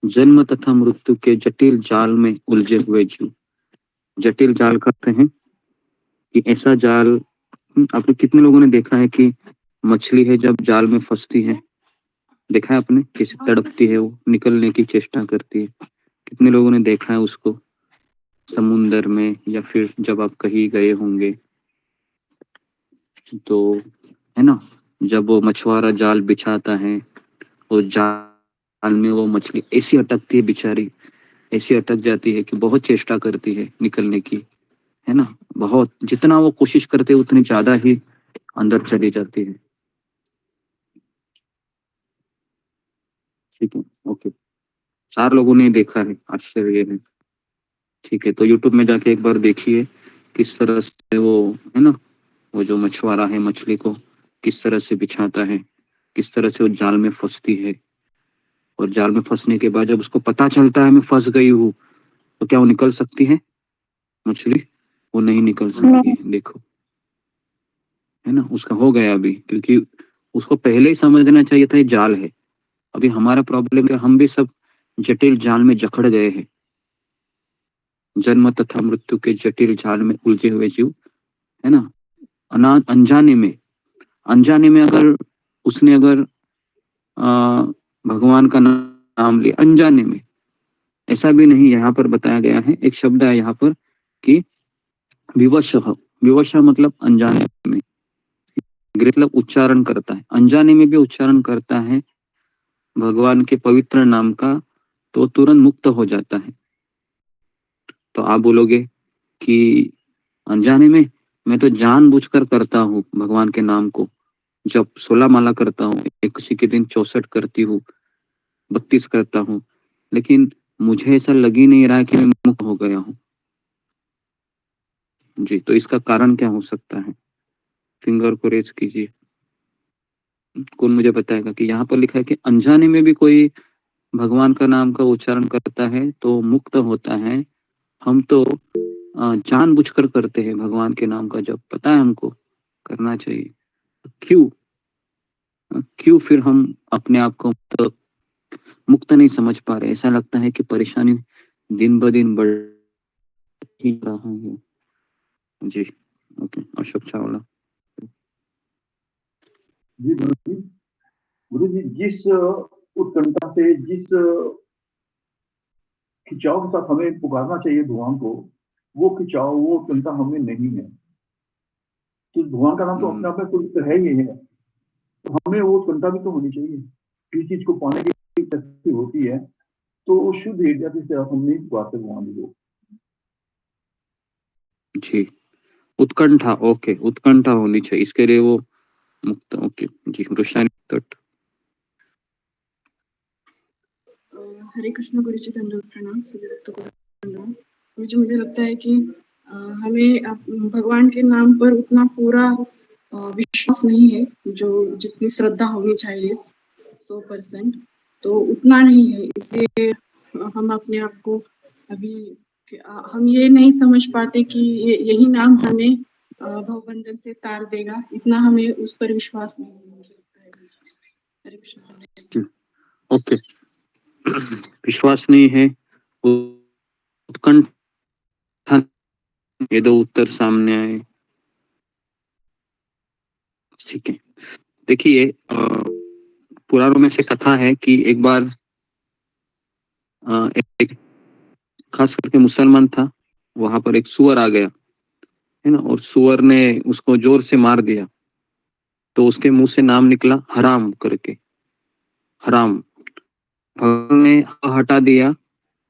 जन्म तथा मृत्यु के जटिल जाल में उलझे हुए जीव। जटिल जाल करते हैं कि ऐसा जाल, आपने कितने लोगों ने देखा है कि मछली है जब जाल में फंसती है, देखा है आपने कैसे तड़पती है, वो निकलने की चेष्टा करती है। कितने लोगों ने देखा है उसको समुंदर में, या फिर जब आप कहीं गए होंगे तो, है ना, जब वो मछुआरा जाल बिछाता है, वो जाल में वो मछली ऐसी अटकती है बेचारी, ऐसी अटक जाती है कि बहुत चेष्टा करती है निकलने की, है ना। बहुत, जितना वो कोशिश करते हैं उतनी ज्यादा ही अंदर चली जाती है। ठीक है, ओके। 4 लोगों ने देखा है, आश्चर्य है। ठीक है, तो यूट्यूब में जाके एक बार देखिए किस तरह से वो, है ना, वो जो मछुआरा है मछली को किस तरह से बिछाता है, किस तरह से वो जाल में फंसती है। और जाल में फंसने के बाद जब उसको पता चलता है मैं फंस गई हूँ, तो क्या वो निकल सकती है मछली? वो नहीं निकल सकती है। देखो, है ना, उसका हो गया अभी, क्योंकि उसको पहले ही समझना चाहिए था ये जाल है। अभी हमारा प्रॉब्लम है, हम भी सब जटिल जाल में जकड़ गए हैं। जन्म तथा मृत्यु के जटिल जाल में उलझे हुए जीव, है ना। अनजाने में अगर उसने अगर भगवान का नाम लिया अनजाने में, ऐसा भी नहीं, यहाँ पर बताया गया है, एक शब्द है यहाँ पर कि विवश मतलब अनजाने में, मतलब उच्चारण करता है, अनजाने में भी उच्चारण करता है भगवान के पवित्र नाम का, तो तुरंत मुक्त हो जाता है। तो आप बोलोगे कि अनजाने में, मैं तो जानबूझकर करता हूँ भगवान के नाम को, जब 16 माला करता हूँ, एक किसी के दिन 64 करती हूँ, 32 करता हूँ, लेकिन मुझे ऐसा लग ही नहीं रहा कि मैं मुक्त हो गया हूँ। जी, तो इसका कारण क्या हो सकता है? फिंगर को रेज कीजिए, कौन मुझे बताएगा कि यहाँ पर लिखा है कि अनजाने में भी कोई भगवान का नाम का उच्चारण करता है तो मुक्त होता है। हम तो जानबूझकर करते हैं भगवान के नाम का जब पता है हमको करना चाहिए, क्यों फिर हम अपने आप को मुक्त नहीं समझ पा रहे? ऐसा लगता है कि परेशानी दिन ब दिन बढ़ ही रहा है। जी, ओके, अशोक चावला। जी गुरु जी, जिस उत्कंठा से, जिस खिंचाव के साथ हमें पुकारना चाहिए भगवान को, वो खिंचाव, वो उत्कंठा हमें नहीं है। तो भगवान का नाम तो अपने आप में पवित्र है ही है, तो हमें वो उत्कंठा भी तो होनी चाहिए। किसी चीज को पाने की शक्ति होती है तो वो शुद्ध हृदय से हम नहीं पुकारते भगवान को। जी, उत्कंठा, ओके, उत्कंठा होनी चाहिए, इसके लिए वो मुक्त, ओके जी। रोशनी तट। हरे कृष्ण गुरु जी, दंडवत प्रणाम। सभी भक्तों को प्रणाम। मुझे लगता है कि हमें भगवान के नाम पर उतना पूरा विश्वास नहीं है जो जितनी श्रद्धा होनी चाहिए 100%, तो उतना नहीं है। इसलिए हम अपने आप को अभी हम ये नहीं समझ पाते कि यही नाम हमें भवबंधन से तार देगा, इतना हमें उस पर विश्वास नहीं है, मुझे लगता है। हरे कृष्ण। ओके। विश्वास नहीं है, उत्कंठा, ये दो उत्तर सामने आए। ठीक है, देखिए पुराणों में से कथा है कि एक बार एक खास करके मुसलमान था, वहां पर एक सुअर आ गया है ना, और सुअर ने उसको जोर से मार दिया, तो उसके मुंह से नाम निकला हराम करके, हराम। भगवान ने हटा दिया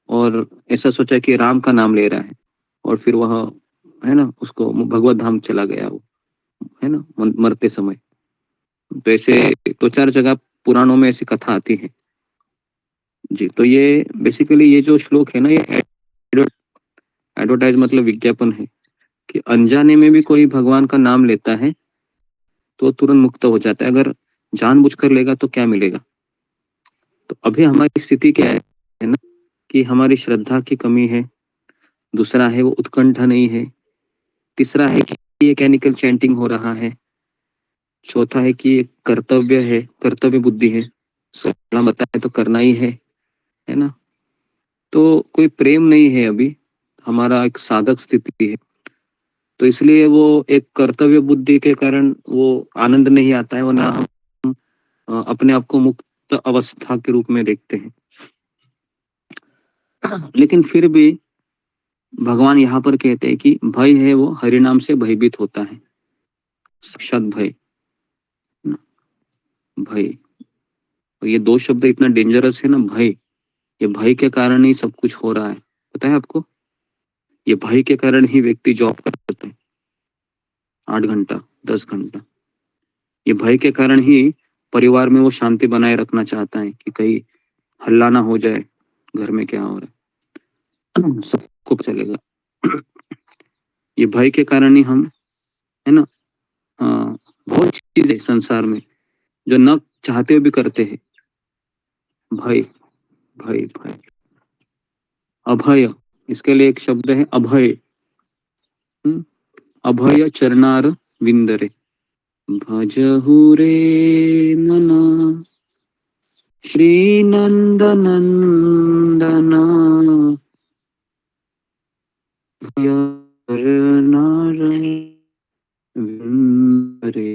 और ऐसा सोचा कि राम का नाम ले रहा है, और फिर वह है ना उसको भगवत धाम चला गया वो, है ना, मरते समय। तो ऐसे दो चार जगह पुराणों में ऐसी कथा आती है जी। तो ये बेसिकली ये जो श्लोक है ना, ये एडवर्टाइज मतलब विज्ञापन है कि अनजाने में भी कोई भगवान का नाम लेता है तो तुरंत मुक्त हो जाता है, अगर जानबूझकर लेगा तो क्या मिलेगा। तो अभी हमारी स्थिति क्या है ना, कि हमारी श्रद्धा की कमी है, दूसरा है वो उत्कंठा नहीं है, तीसरा है कि ये कैनिकल चैंटिंग हो रहा है, चौथा है कि ये कर्तव्य है, कर्तव्य बुद्धि है, सोलह बताए तो करना ही है ना। तो कोई प्रेम नहीं है, अभी हमारा एक साधक स्थिति है, तो इसलिए वो एक कर्तव्य बुद्धि के कारण वो आनंद नहीं आता है, वरना हम अपने आप को मुक्त अवस्था के रूप में देखते हैं। लेकिन फिर भी भगवान यहाँ पर कहते हैं कि भय है वो हरिनाम से भयभीत होता है, साक्षात भय, भय। और ये दो शब्द इतना डेंजरस है ना, भय, ये भय के कारण ही सब कुछ हो रहा है, पता है आपको। ये भय के कारण ही व्यक्ति जॉब करता है 8 घंटा 10 घंटा, ये भय के कारण ही परिवार में वो शांति बनाए रखना चाहता है कि कहीं हल्ला ना हो जाए, घर में क्या हो रहा है सबको चलेगा। ये भय के कारण ही हम, है ना, बहुत चीजें संसार में जो न चाहते हुए भी करते हैं। भय भय भय, अभय, इसके लिए एक शब्द है अभय। अभय चरणार विंदरे, भजहु रे मना श्री नंद नंदना, भय चरणार विंदरे,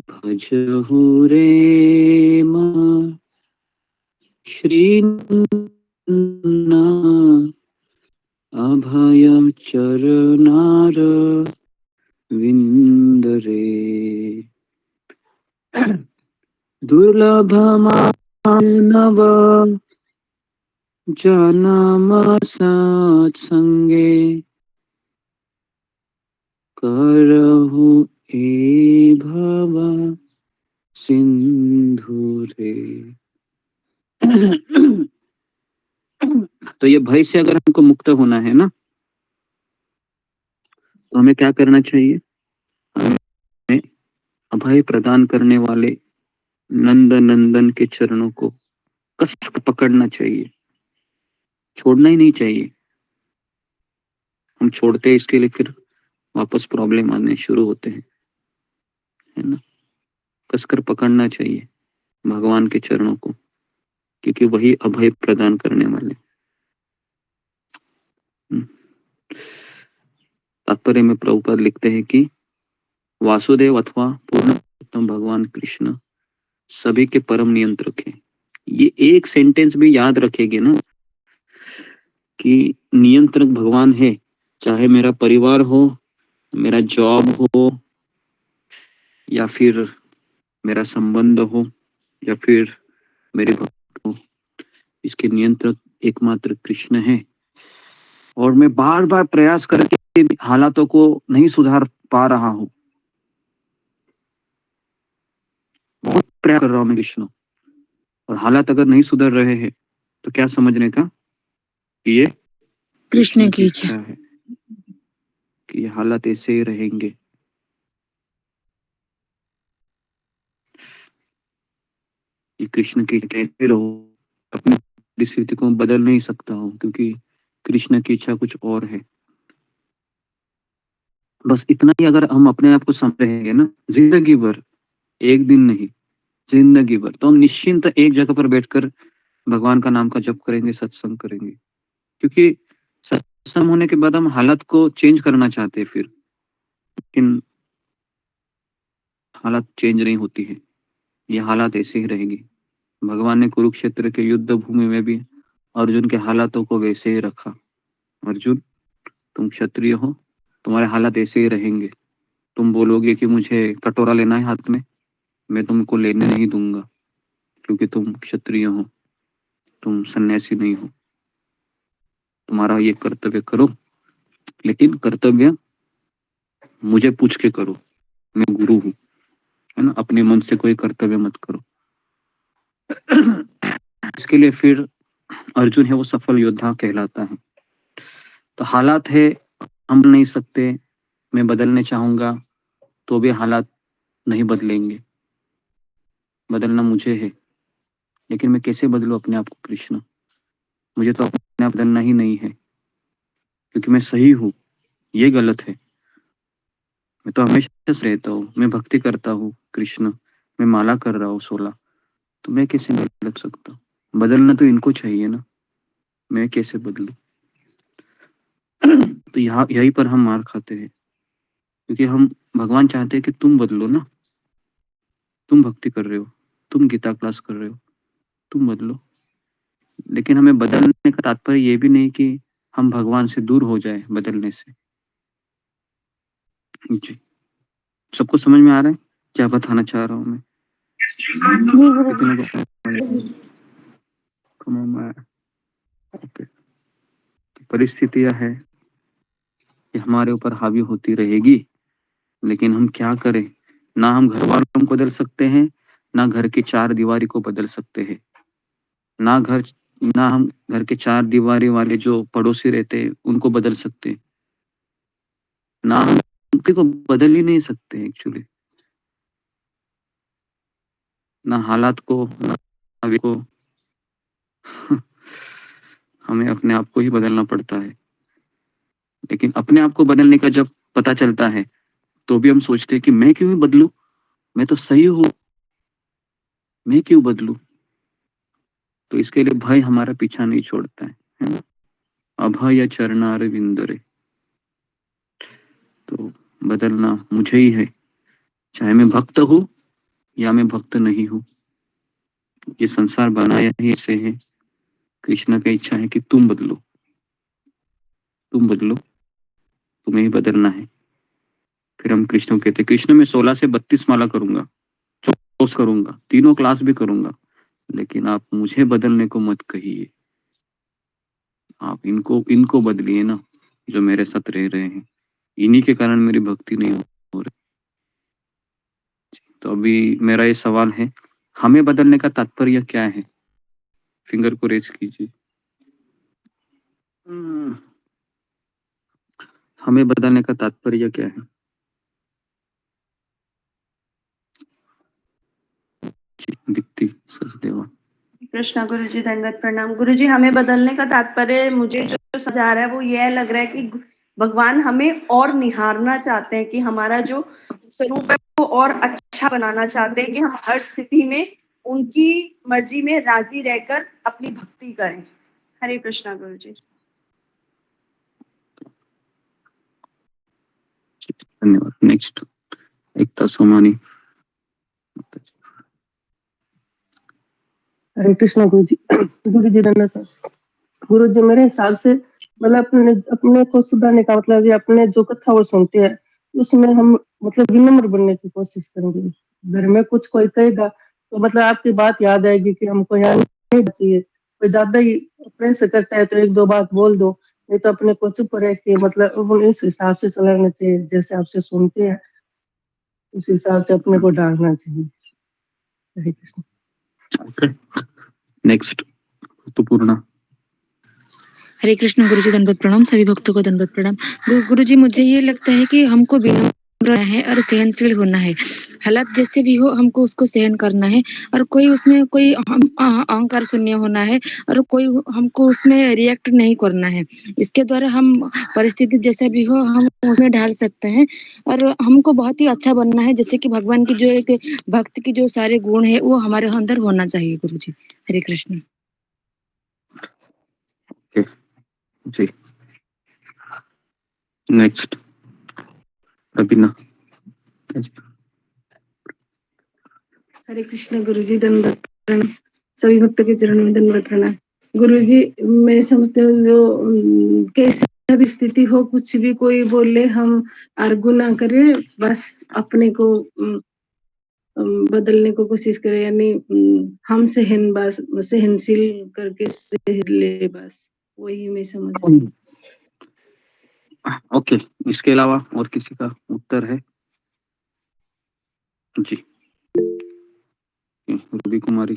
भजहु रे मना श्री नंदना, अभय चरणार विंदरे, दुर्लभ मानव जन्म सत्संगे, करहु ए भव सिंधु रे। तो ये भय से अगर हमको मुक्त होना है ना, तो हमें क्या करना चाहिए, हमें अभय प्रदान करने वाले नंद नंदन के चरणों को कस पकड़ना चाहिए, छोड़ना ही नहीं चाहिए। हम छोड़ते हैं इसके लिए फिर वापस प्रॉब्लम आने शुरू होते हैं, है ना। कसकर पकड़ना चाहिए भगवान के चरणों को, क्योंकि वही अभय प्रदान करने वाले। तात्पर्य में प्रभुपाद लिखते हैं कि वासुदेव अथवा पूर्णोत्तम भगवान कृष्ण सभी के परम नियंत्रक हैं। ये एक सेंटेंस भी याद रखेंगे ना कि नियंत्रक भगवान है, चाहे मेरा परिवार हो, मेरा जॉब हो, या फिर मेरा संबंध हो, या फिर मेरे भक्त हो, इसके नियंत्रक एकमात्र कृष्ण है। और मैं बार बार प्रयास करके हालातों को नहीं सुधार पा रहा हूं, बहुत प्रयास कर रहा हूं मैं कृष्ण, और हालात अगर नहीं सुधर रहे हैं तो क्या समझने का कि ये कृष्ण की इच्छा है कि ये हालात ऐसे ही रहेंगे। ये कृष्ण की कहते रहो, अपनी स्थिति को बदल नहीं सकता हूं, क्योंकि कृष्ण की इच्छा कुछ और है। बस इतना ही अगर हम अपने आप को समझ रहेंगे ना, जिंदगी भर, एक दिन नहीं, जिंदगी भर, तो हम निश्चिंत एक जगह पर बैठकर भगवान का नाम का जप करेंगे, सत्संग करेंगे। क्योंकि सत्संग होने के बाद हम हालत को चेंज करना चाहते हैं फिर, लेकिन हालत चेंज नहीं होती है, ये हालात ऐसे ही रहेगी। भगवान ने कुरुक्षेत्र के युद्ध भूमि में भी अर्जुन के हालातों को वैसे ही रखा। अर्जुन, तुम क्षत्रिय हो, तुम्हारे हालात ऐसे ही रहेंगे। तुम बोलोगे कि मुझे कटोरा लेना है हाथ में, मैं तुमको लेने नहीं दूंगा, क्योंकि तुम क्षत्रिय हो, तुम सन्यासी नहीं हो। तुम्हारा ये कर्तव्य करो, लेकिन कर्तव्य मुझे पूछ के करो, मैं गुरु हूं, है ना। अपने मन से कोई कर्तव्य मत करो। इसके लिए फिर अर्जुन है वो सफल योद्धा कहलाता है। तो हालात है, हम नहीं सकते, मैं बदलने चाहूंगा तो भी हालात नहीं बदलेंगे, बदलना मुझे है। लेकिन मैं कैसे बदलूं अपने आप को कृष्ण? मुझे तो अपने आप बदलना ही नहीं है, क्योंकि मैं सही हूं, ये गलत है। मैं तो हमेशा से रहता हूँ, मैं भक्ति करता हूँ कृष्ण, मैं माला कर रहा हूँ 16, तो मैं कैसे बदल सकता हूँ? बदलना तो इनको चाहिए ना, मैं कैसे बदलूं? तो यहाँ यहीं पर हम मार खाते हैं, क्योंकि हम भगवान चाहते हैं कि तुम बदलो ना, तुम भक्ति कर रहे हो, तुम गीता क्लास कर रहे हो, तुम बदलो। लेकिन हमें बदलने का तात्पर्य ये भी नहीं कि हम भगवान से दूर हो जाए बदलने से। जी, सबको समझ में आ रहा है क्या बताना चाह रहा हूँ मैं? कितने को समझ में आया? ओके। तो परिस्थितियां है कि हमारे ऊपर हावी होती रहेगी, लेकिन हम क्या करें? ना हम घर वालों को बदल सकते हैं, ना घर की चार दीवारी को बदल सकते हैं, ना हम घर के चार दीवारी वाले जो पड़ोसी रहते हैं उनको बदल सकते हैं, ना हम उनके को बदल ही नहीं सकते एक्चुअली, ना हालात को, ना अभी को। हमें अपने आप को ही बदलना पड़ता है। लेकिन अपने आप को बदलने का जब पता चलता है, तो भी हम सोचते हैं कि मैं क्यों बदलूं, मैं तो सही हूं, मैं क्यों बदलूं? तो इसके लिए भय हमारा पीछा नहीं छोड़ता है ना? अभय चरणार विंदरे। तो बदलना मुझे ही है, चाहे मैं भक्त हूं या मैं भक्त नहीं हूं। ये संसार बनाया ही ऐसे है। कृष्ण की इच्छा है कि तुम बदलो, तुम बदलो, तुम्हें ही बदलना है। फिर हम कृष्ण को कहते, कृष्ण मैं 16 से 32 माला करूंगा, कोर्स करूंगा, तीनों क्लास भी करूंगा, लेकिन आप मुझे बदलने को मत कहिए। आप इनको बदलिए ना, जो मेरे साथ रह रहे हैं, इन्हीं के कारण मेरी भक्ति नहीं हो रही। तो अभी मेरा ये सवाल है, हमें बदलने का तात्पर्य क्या है? फिंगर को रेज कीजिए। हमें बदलने का तात्पर्य क्या है? दीप्ति सचदेवा। कृष्णा गुरुजी दंडवत प्रणाम। गुरुजी, हमें बदलने का तात्पर्य मुझे जो समझ आ रहा है वो यह लग रहा है कि भगवान हमें और निहारना चाहते हैं, कि हमारा जो स्वरूप है वो और अच्छा बनाना चाहते हैं, कि हम हर स्थिति में उनकी मर्जी में राजी रहकर अपनी भक्ति करें। हरे कृष्णा गुरुजी। धन्यवाद। नेक्स्ट एकता सोमानी। हरे कृष्णा गुरुजी। गुरुजी धन्यवाद। गुरुजी, मेरे हिसाब से मतलब अपने को सुधारने का मतलब, ये अपने जो कथा वो सुनते हैं उसमें हम मतलब विनम्र बनने की कोशिश करेंगे। घर में कुछ कोई कहेगा तो मतलब आपकी बात याद आएगी कि हमको यहाँ नहीं चाहिए। कोई ज्यादा ही प्रेस करता है तो एक दो बात बोल दो, नहीं तो अपने को चुप रह के मतलब इस हिसाब से चलाना चाहिए, जैसे आपसे सुनते हैं उस हिसाब से अपने को डालना चाहिए। हरे कृष्ण। नेक्स्ट ऋतुपूर्णा। हरे कृष्ण गुरुजी, दंडवत प्रणाम। सभी भक्तों को दंडवत प्रणाम। गुरुजी, मुझे ये लगता है कि हमको विनम्र है और सहनशील होना है। हालात जैसे भी हो हमको उसको सहन करना है और कोई उसमें कोई अहंकार शून्य होना है और कोई हमको उसमें रिएक्ट नहीं करना है। इसके द्वारा हम परिस्थिति जैसा भी हो हम उसमें ढाल सकते हैं और हमको बहुत ही अच्छा बनना है। जैसे कि भगवान की जो एक भक्त की जो सारे गुण है वो हमारे अंदर होना चाहिए। गुरुजी हरे कृष्ण। जी नेक्स्ट रबीना। हरे कृष्ण गुरुजी, दंडवत प्रणाम। सभी भक्तों के चरणों में दंडवत प्रणाम। गुरुजी, मैं समझती हूँ जो कैसा भी स्थिति हो, कुछ भी कोई बोले, हम आर्गू ना करें, बस अपने को बदलने को कोशिश करें, यानी हम सहनशील करके सह ले, बस वही मैं समझ रही हूँ। ओके, इसके अलावा और किसी का उत्तर है? जी रूबी कुमारी।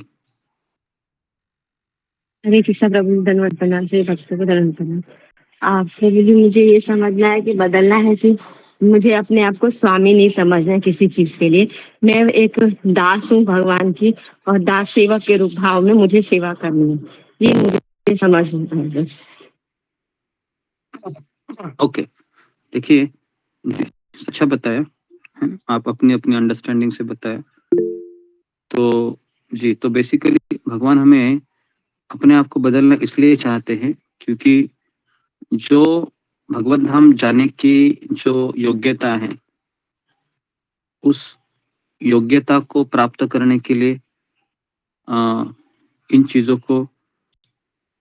हरे कृष्ण प्रभु, धन्यवाद प्रणाम से भक्तों को धन्यवाद प्रणाम। आपको भी मुझे ये समझना है कि बदलना है कि मुझे अपने आप को स्वामी नहीं समझना है किसी चीज के लिए। मैं एक दास हूँ भगवान की और दास सेवक के रूप भाव में मुझे सेवा करनी है, ये मुझे समझना है। ओके, देखिए अच्छा बताया है, आप अपनी अपनी अंडरस्टैंडिंग से बताया। तो जी, तो बेसिकली भगवान हमें अपने आप को बदलना इसलिए चाहते हैं क्योंकि जो भगवत धाम जाने की जो योग्यता है, उस योग्यता को प्राप्त करने के लिए इन चीजों को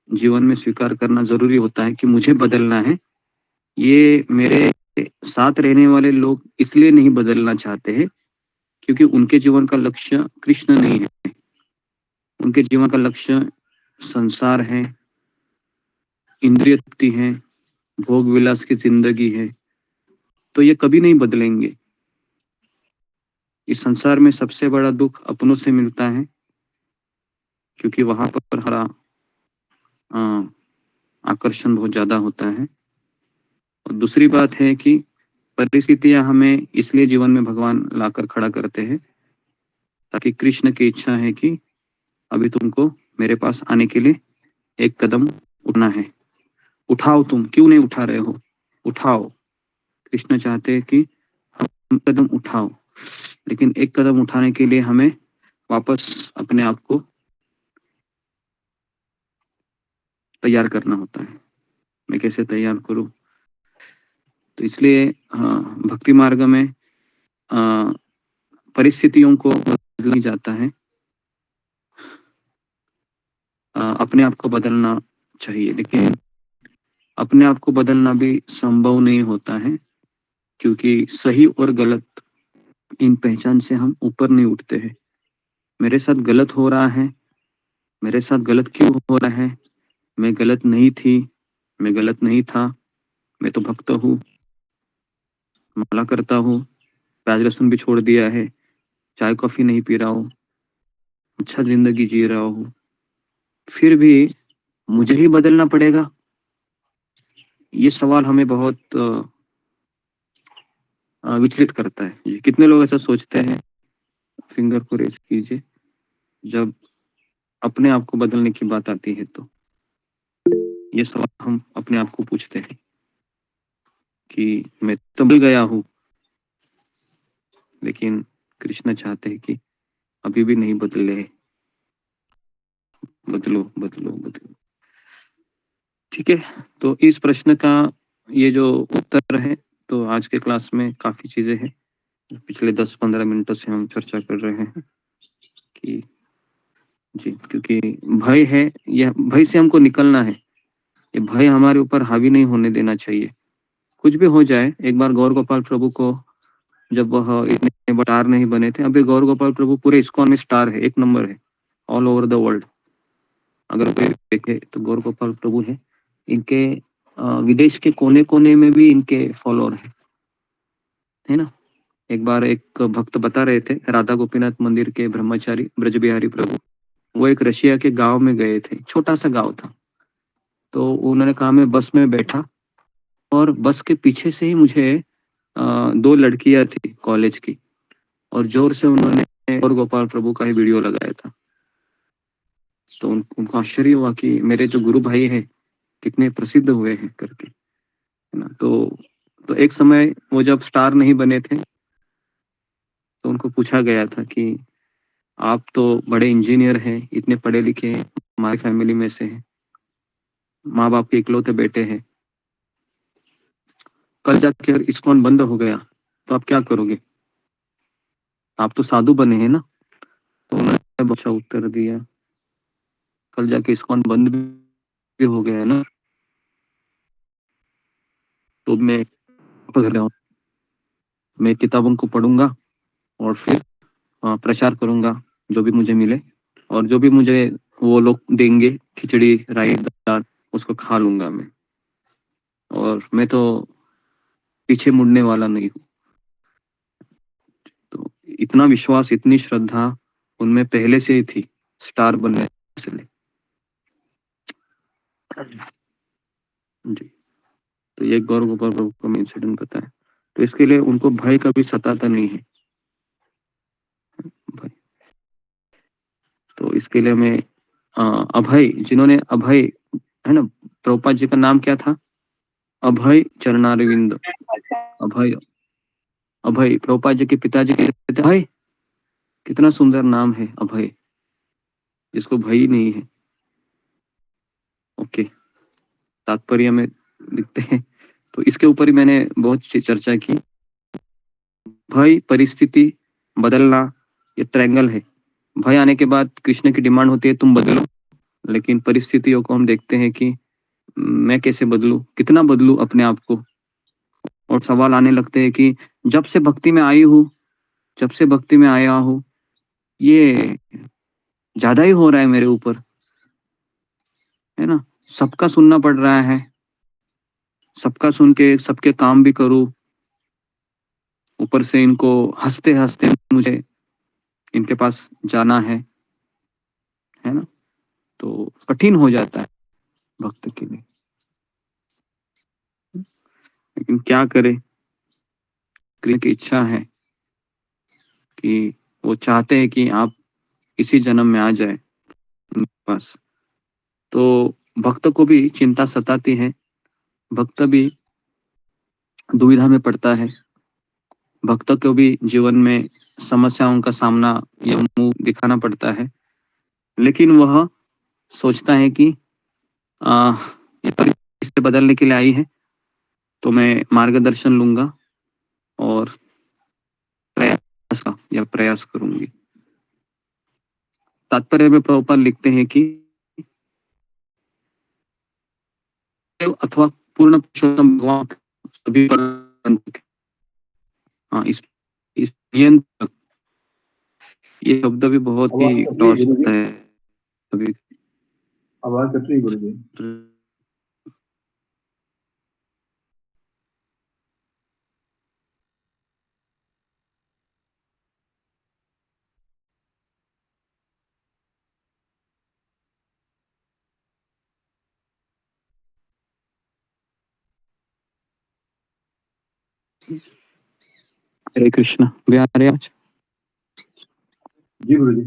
जीवन में स्वीकार करना जरूरी होता है कि मुझे बदलना है। ये मेरे साथ रहने वाले लोग इसलिए नहीं बदलना चाहते हैं क्योंकि उनके जीवन का लक्ष्य कृष्ण नहीं है, उनके जीवन का लक्ष्य संसार है, इंद्रिय तृप्ति है, भोग विलास की जिंदगी है। तो ये कभी नहीं बदलेंगे। इस संसार में सबसे बड़ा दुख अपनों से मिलता है क्योंकि वहां पर हमारा आकर्षण बहुत ज्यादा होता है। और दूसरी बात है कि परिस्थितियां हमें इसलिए जीवन में भगवान लाकर खड़ा करते हैं ताकि कृष्ण की इच्छा है कि अभी तुमको मेरे पास आने के लिए एक कदम उठना है। उठाओ, तुम क्यों नहीं उठा रहे हो? उठाओ। कृष्ण चाहते हैं कि हम कदम उठाओ, लेकिन एक कदम उठाने के लिए हमें वापस अपने आप को तैयार करना होता है। मैं कैसे तैयार करूं? तो इसलिए भक्ति मार्ग में परिस्थितियों को बदला जाता है, अपने आप को बदलना चाहिए। लेकिन अपने आप को बदलना भी संभव नहीं होता है क्योंकि सही और गलत इन पहचान से हम ऊपर नहीं उठते हैं। मेरे साथ गलत हो रहा है, मेरे साथ गलत क्यों हो रहा है? मैं गलत नहीं थी, मैं गलत नहीं था, मैं तो भक्त हूँ, माला करता हूँ, प्याज लहसुन भी छोड़ दिया है, चाय कॉफी नहीं पी रहा हूँ, अच्छा जिंदगी जी रहा हूँ, फिर भी मुझे ही बदलना पड़ेगा? ये सवाल हमें बहुत विचलित करता है। कितने लोग ऐसा सोचते हैं? फिंगर को रेस कीजिए जब अपने आप को बदलने की बात आती है। तो ये सवाल हम अपने आप को पूछते हैं कि मैं तो बदल गया हूँ, लेकिन कृष्ण चाहते हैं कि अभी भी नहीं बदले। बदलो बदलो बदलो। ठीक है, तो इस प्रश्न का ये जो उत्तर है, तो आज के क्लास में काफी चीजें हैं। पिछले 10-15 मिनटों से हम चर्चा कर रहे हैं कि जी, क्योंकि भय है, यह भय से हमको निकलना है। ये भय हमारे ऊपर हावी नहीं होने देना चाहिए। कुछ भी हो जाए, एक बार गौर गोपाल प्रभु को जब वह इतने बटार नहीं बने थे, अभी गौर गोपाल प्रभु पूरे इस्कॉन में स्टार है, एक नंबर है ऑल ओवर द वर्ल्ड। अगर कोई देखे तो गौर गोपाल प्रभु है, इनके विदेश के कोने कोने में भी इनके फॉलोअर है ना। एक बार एक भक्त बता रहे थे, राधा गोपीनाथ मंदिर के ब्रह्मचारी ब्रज बिहारी प्रभु, वो एक रशिया के गांव में गए थे, छोटा सा गांव था। तो उन्होंने कहा मैं बस में बैठा और बस के पीछे से ही मुझे 2 लड़कियां थी कॉलेज की, और जोर से उन्होंने और गोपाल प्रभु का ही वीडियो लगाया था। तो उनको आश्चर्य हुआ कि मेरे जो गुरु भाई हैं कितने प्रसिद्ध हुए हैं करके, है ना। तो एक समय वो जब स्टार नहीं बने थे तो उनको पूछा गया था कि आप तो बड़े इंजीनियर हैं, इतने पढ़े लिखे हैं, हमारी फैमिली में से हैं, माँ बाप के इकलौते बेटे हैं, कल जाके अगर इस्कॉन बंद हो गया तो आप क्या करोगे? आप तो साधु बने हैं ना। तो उन्होंने अच्छा उत्तर दिया, कल जाके इस्कॉन बंद भी हो गया है ना, तो मैं पढ़ रहा हूँ, मैं किताबों को पढ़ूंगा और फिर प्रचार करूंगा जो भी मुझे मिले, और जो भी मुझे वो लोग देंगे खिचड़ी राइस दाल, उसको खा लूंगा मैं, और मैं तो पीछे मुड़ने वाला नहीं हूँ। तो इतना विश्वास, इतनी श्रद्धा उनमें पहले से ही थी, स्टार बनने से ले। जी, तो ये गौर गोपाल प्रभु को मैं इंसिडेंट बताया। तो इसके लिए उनको भय कभी सताता नहीं है भय। तो इसके लिए मैं अभय, जिन्होंने अभय, है ना, प्रभुपाद जी का नाम क्या था? अभय चरणारविंद। अभय, अभय प्रभुपाद जी के पिताजी कहते थे अभय, कितना सुंदर नाम है अभय, जिसको भय ही नहीं है। ओके, तात्पर्य में लिखते हैं। तो इसके ऊपर ही मैंने बहुत चर्चा की। भय, परिस्थिति, बदलना, ये ट्रायंगल है। भय आने के बाद कृष्ण की डिमांड होती है तुम बदलो, लेकिन परिस्थितियों को हम देखते हैं कि मैं कैसे बदलूं, कितना बदलूं अपने आप को, और सवाल आने लगते हैं कि जब से भक्ति में आई हूँ, जब से भक्ति में आया हूँ, ये ज्यादा ही हो रहा है मेरे ऊपर, है ना। सबका सुनना पड़ रहा है, सबका सुन के सबके काम भी करूं, ऊपर से इनको हंसते हंसते मुझे इनके पास जाना है ना। तो कठिन हो जाता है भक्त के लिए, लेकिन क्या करे, कृष्ण की इच्छा है कि वो चाहते हैं कि आप इसी जन्म में आ जाए उनके पास। तो भक्त को भी चिंता सताती है, भक्त भी दुविधा में पड़ता है, भक्त को भी जीवन में समस्याओं का सामना या मुंह दिखाना पड़ता है, लेकिन वह सोचता है कि ये परिस्थिति बदलने के लिए आई है, तो मैं मार्गदर्शन लूंगा और प्रयास करूंगी। तात्पर्य में प्रभुपाद लिखते हैं कि अथवा पूर्ण पुरुषोत्तम भगवान सभी पर, इस नियंत्रक, ये शब्द भी बहुत ही टॉर्च होता है अभी। आवाज कट रही है गुरु जी। हरे कृष्ण, भी आ रहे आज? जी गुरु जी।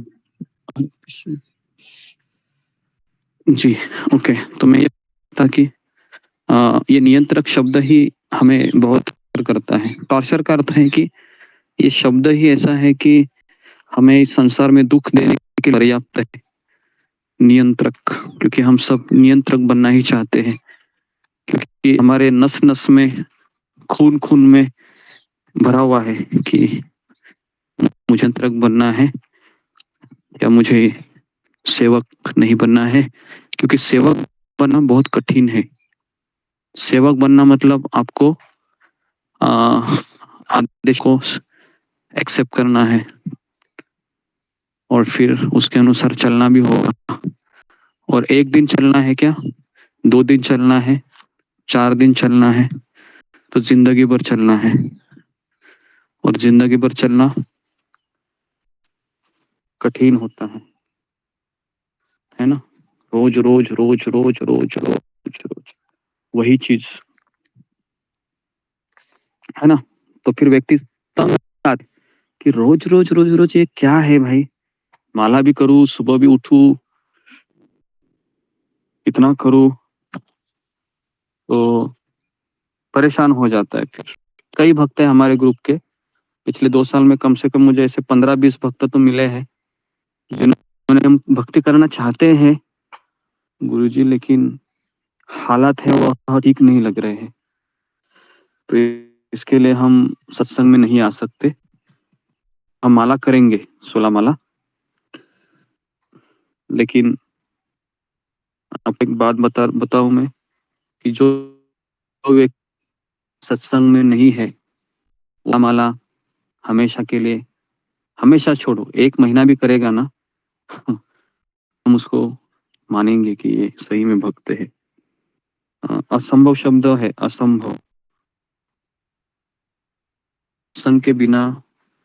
जी, ओके। तो मैं ये था कि ये नियंत्रक शब्द ही हमें बहुत करता है। टॉर्चर का अर्थ है कि ये शब्द ही ऐसा है कि हमें इस संसार में दुख देने के लिए पर्याप्त है, नियंत्रक। क्योंकि हम सब नियंत्रक बनना ही चाहते हैं, क्योंकि हमारे नस नस में, खून खून में भरा हुआ है कि मुझे नियंत्रक बनना है या मुझे सेवक नहीं बनना है। क्योंकि सेवक बनना बहुत कठिन है। सेवक बनना मतलब आपको आदेश को एक्सेप्ट करना है और फिर उसके अनुसार चलना भी होगा। और एक दिन चलना है क्या, 2 दिन चलना है, 4 दिन चलना है, तो जिंदगी भर चलना है। और जिंदगी भर चलना कठिन होता है ना। रोज रोज रोज रोज रोज रोज रोज वही चीज, है ना। तो फिर व्यक्ति तंग आता है कि रोज रोज रोज रोज ये क्या है भाई, माला भी करूं, सुबह भी उठूं, इतना करूं, तो परेशान हो जाता है। फिर कई भक्त हैं हमारे ग्रुप के, पिछले 2 साल में कम से कम मुझे ऐसे 15-20 भक्त तो मिले हैं जिन्होंने हम भक्ति करना चाहते हैं गुरुजी, लेकिन हालात है वो ठीक नहीं लग रहे हैं, तो इसके लिए हम सत्संग में नहीं आ सकते। हम माला करेंगे 16 माला, लेकिन आपको एक बात बताऊं मैं कि जो व्यक्ति सत्संग में नहीं है, वो माला हमेशा के लिए, हमेशा छोड़ो, 1 महीना भी करेगा ना हम उसको मानेंगे कि ये सही में भक्त है। असंभव शब्द है, असंभव। सत्संग के बिना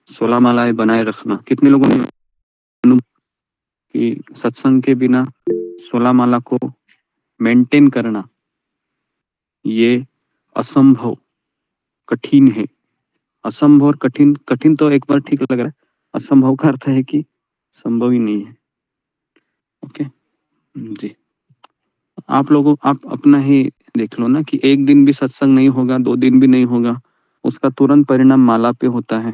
16 मालाएं बनाए रखना, कितने लोगों ने कि सत्संग के बिना 16 माला को मेंटेन करना ये असंभव, कठिन है। असंभव और कठिन, कठिन तो एक बार ठीक लग रहा है, असंभव का अर्थ है कि संभव ही नहीं है। ओके जी, आप अपना ही देख लो ना कि 1 दिन भी सत्संग नहीं होगा, 2 दिन भी नहीं होगा, उसका तुरंत परिणाम माला पे होता है।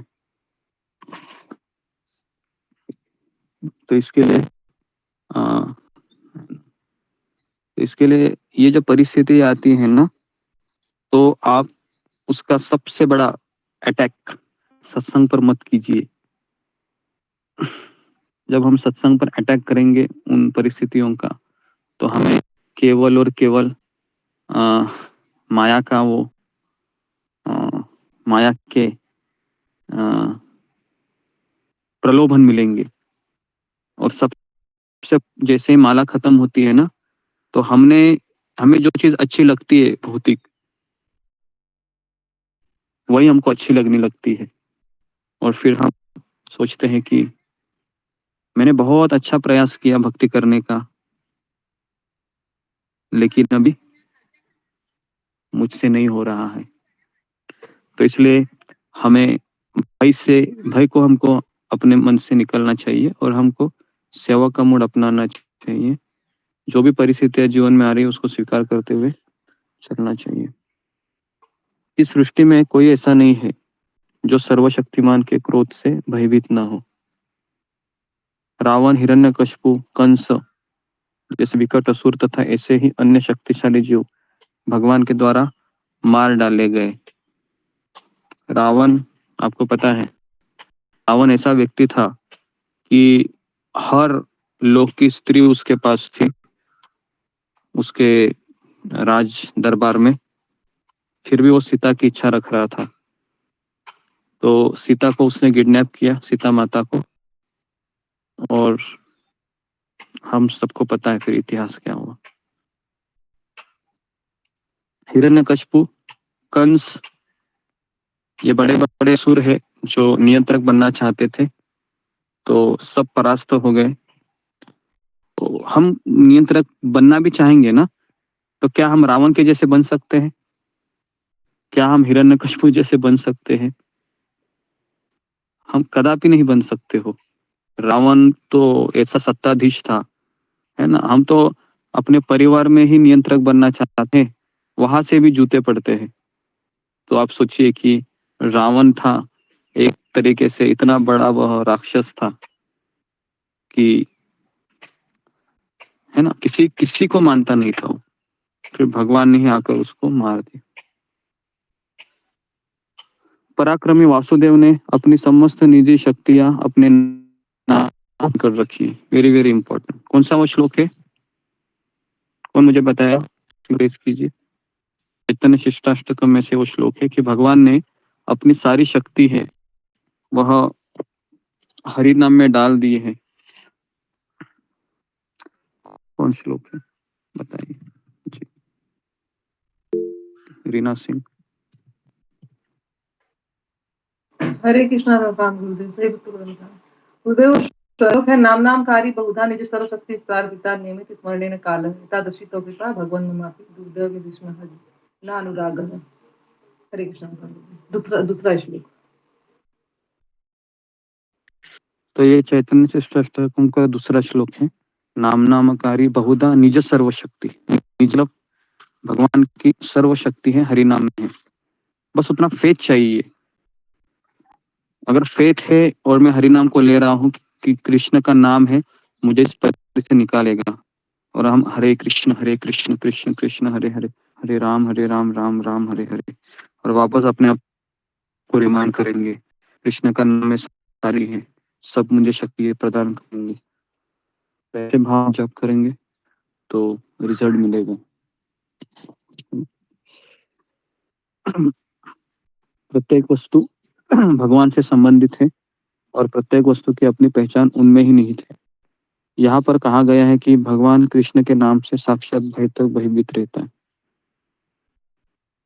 तो इसके लिए ये जो परिस्थिति आती है ना, तो आप उसका सबसे बड़ा अटैक सत्संग पर मत कीजिए। जब हम सत्संग पर अटैक करेंगे उन परिस्थितियों का, तो हमें केवल और केवल माया का वो माया के प्रलोभन मिलेंगे। और सबसे जैसे माला खत्म होती है ना, तो हमें जो चीज अच्छी लगती है भौतिक, वही हमको अच्छी लगने लगती है, और फिर हम सोचते हैं कि मैंने बहुत अच्छा प्रयास किया भक्ति करने का, लेकिन अभी मुझसे नहीं हो रहा है। तो इसलिए हमें भय को हमको अपने मन से निकलना चाहिए और हमको सेवा का मूड अपनाना चाहिए। जो भी परिस्थितियां जीवन में आ रही है उसको स्वीकार करते हुए चलना चाहिए। इस सृष्टि में कोई ऐसा नहीं है जो सर्वशक्तिमान के क्रोध से भयभीत ना हो। रावण, हिरण्यकशिपु, कंस जैसे विकट असुर तथा ऐसे ही अन्य शक्तिशाली जीव भगवान के द्वारा मार डाले गए। रावण, आपको पता है, रावण ऐसा व्यक्ति था कि हर लोक की स्त्री उसके पास थी, उसके राज दरबार में, फिर भी वो सीता की इच्छा रख रहा था। तो सीता को उसने किडनैप किया, सीता माता को, और हम सबको पता है फिर इतिहास क्या हुआ। हिरण्यकशिपु, कंस, ये बड़े बड़े असुर है जो नियंत्रक बनना चाहते थे, तो सब परास्त हो गए। तो हम नियंत्रक बनना भी चाहेंगे ना, तो क्या हम रावण के जैसे बन सकते हैं? क्या हम हिरण्यकशिपु जैसे बन सकते हैं? हम कदापि नहीं बन सकते हो। रावण तो ऐसा सत्ताधीश था, है ना। हम तो अपने परिवार में ही नियंत्रक बनना चाहते हैं, वहां से भी जूते पड़ते हैं। तो आप सोचिए कि रावण था एक तरीके से इतना बड़ा वह राक्षस था कि, है ना, किसी को मानता नहीं था वो। फिर भगवान ने ही आकर उसको मार दिया। पराक्रमी वासुदेव ने अपनी समस्त निजी शक्तियां अपने नाम कर रखी है। Very very important. कौन सा वो श्लोक है, कौन मुझे बताया? प्लीज कीजिए। चैतन्य शिष्टाष्टकम में से वो श्लोक है कि भगवान ने अपनी सारी शक्ति है वह हरि नाम में डाल दिए है। कौन श्लोक है बताइए जी। रीना सिंह। हरे कृष्णा भगवान गुरुदेव से गुरुदेव श्लोक है, नामकारी बहुधा निज सर्वशक्ति पिता नियमित स्मरणेन काल एतादृशी तो कृपा भगवान मापि गुरुदेव विष्णु हरि ना अनुराग। हरे कृष्ण। दूसरा श्लोक। तो ये चैतन्य चेष्टाष्टकम का दूसरा श्लोक है। नाम नामकारी बहुधा निज सर्वशक्ति। निज मतलब भगवान की सर्वशक्ति है, हरि नाम में है। बस उतना फेथ चाहिए। अगर फेथ है और मैं हरि नाम को ले रहा हूँ कि कृष्ण का नाम है, मुझे इस परिस्थिति से निकालेगा। और हम हरे कृष्ण कृष्ण कृष्ण हरे हरे, हरे राम राम राम हरे हरे, और वापस अपने आप को रिमाइंड करेंगे कृष्ण का नाम में सारी है, सब मुझे शक्ति प्रदान करेंगे। ऐसे भाव जब करेंगे तो रिजल्ट मिलेगा। प्रत्येक वस्तु भगवान से संबंधित है और प्रत्येक वस्तु की अपनी पहचान उनमें ही निहित है। यहाँ पर कहा गया है कि भगवान कृष्ण के नाम से साक्षात भय तक भयभीत रहता है।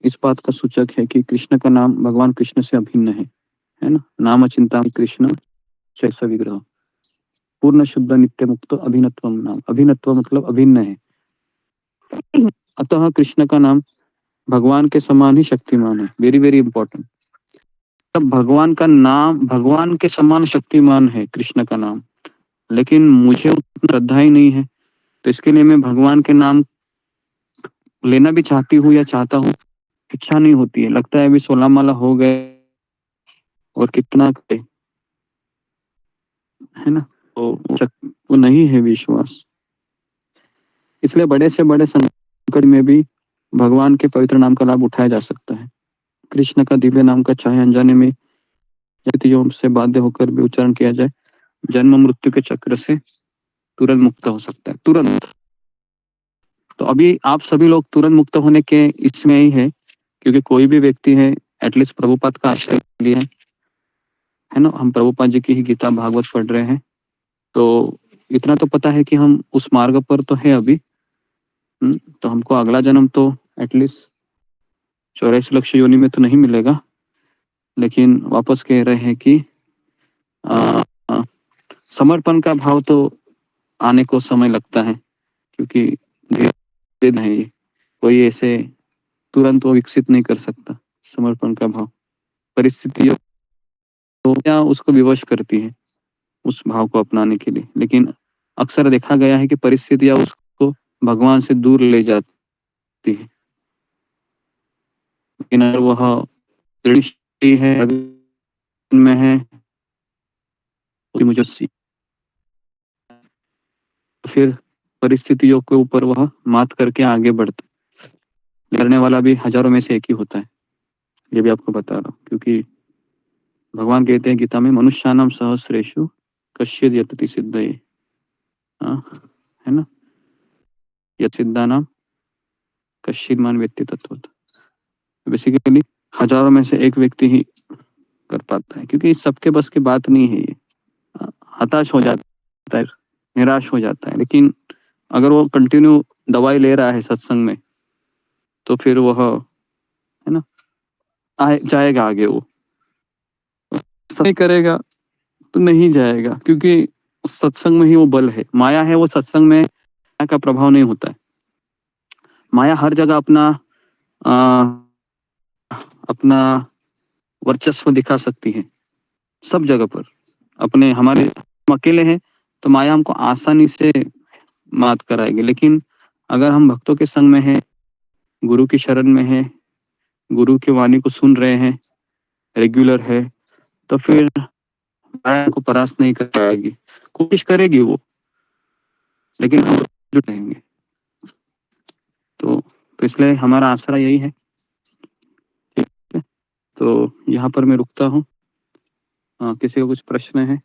इस बात का सूचक है कि कृष्ण का नाम भगवान कृष्ण से अभिन्न है ना। नाम चिंता कृष्ण चैसा विग्रह, पूर्ण शुद्ध नित्य मुक्त अभिनत्व नाम। अभिनत्व मतलब अभिन्न है। अतः कृष्ण का नाम भगवान के समान ही शक्तिमान है। Very very important. तब भगवान का नाम भगवान के समान शक्तिमान है कृष्ण का नाम, लेकिन मुझे उतना श्रद्धा ही नहीं है। तो इसके लिए मैं भगवान के नाम लेना भी चाहती हूँ या चाहता हूँ, इच्छा नहीं होती है। लगता है अभी 16 माला हो गए और कितना करे, है ना। तो वो नहीं है विश्वास। इसलिए बड़े से बड़े संकट में भी भगवान के पवित्र नाम का लाभ उठाया जा सकता है। कृष्ण का दिव्य नाम का चाहे अनजाने में से बाध्य होकर भी उच्चारण किया जाए, जन्म मृत्यु के चक्र से तुरंत मुक्त हो सकता है, तुरंत। तो अभी आप सभी लोग तुरंत मुक्त होने के इसमें ही है, क्योंकि कोई भी व्यक्ति है एटलीस्ट प्रभुपाद का आश्रय लिया है ना। हम प्रभुपाद जी की ही गीता भागवत पढ़ रहे हैं, तो इतना तो पता है कि हम उस मार्ग पर तो है अभी। तो हमको अगला जन्म तो एटलीस्ट 84 लक्ष योनि में तो नहीं मिलेगा, लेकिन वापस कह रहे हैं कि समर्पण का भाव तो आने को समय लगता है, क्योंकि धीरे है ये, कोई ऐसे तुरंत वो विकसित नहीं कर सकता। समर्पण का भाव परिस्थितियों तो क्या उसको विवश करती है उस भाव को अपनाने के लिए, लेकिन अक्सर देखा गया है कि परिस्थितियां उसको भगवान से दूर ले जाती है। लेकिन अगर वह दृढ़ है में है मुझे फिर परिस्थितियों के ऊपर वह मात करके आगे बढ़ता है। लड़ने वाला भी हजारों में से एक ही होता है, ये भी आपको बता रहा हूँ। क्योंकि भगवान कहते हैं गीता में, मनुष्यानाम सहस्रेषु कश्चित् यतति सिद्धये, है ना। यत् सिद्धानाम कश्चित् मान व्यक्ति तत्वत। बेसिकली हजारों में से एक व्यक्ति ही कर पाता है, क्योंकि सबके बस की बात नहीं है। ये हताश हो जाता है, निराश हो जाता है। लेकिन अगर वो कंटिन्यू दवाई ले रहा है सत्संग में, तो फिर वह है ना जाएगा आगे। वो नहीं करेगा तो नहीं जाएगा, क्योंकि सत्संग में ही वो बल है। माया है वो सत्संग में माया का प्रभाव नहीं होता है। माया हर जगह अपना वर्चस्व दिखा सकती है, सब जगह पर। अपने हम अकेले हैं तो माया हमको आसानी से मात कराएगी। लेकिन अगर हम भक्तों के संग में हैं, गुरु की शरण में हैं, गुरु की वाणी को सुन रहे हैं, रेगुलर है, तो फिर माया को परास्त नहीं कर पाएगी। कोशिश करेगी वो, लेकिन हम जुट रहेंगे। तो इसलिए हमारा आसरा यही है। ठीक है, तो यहाँ पर मैं रुकता हूँ। किसी को कुछ प्रश्न है?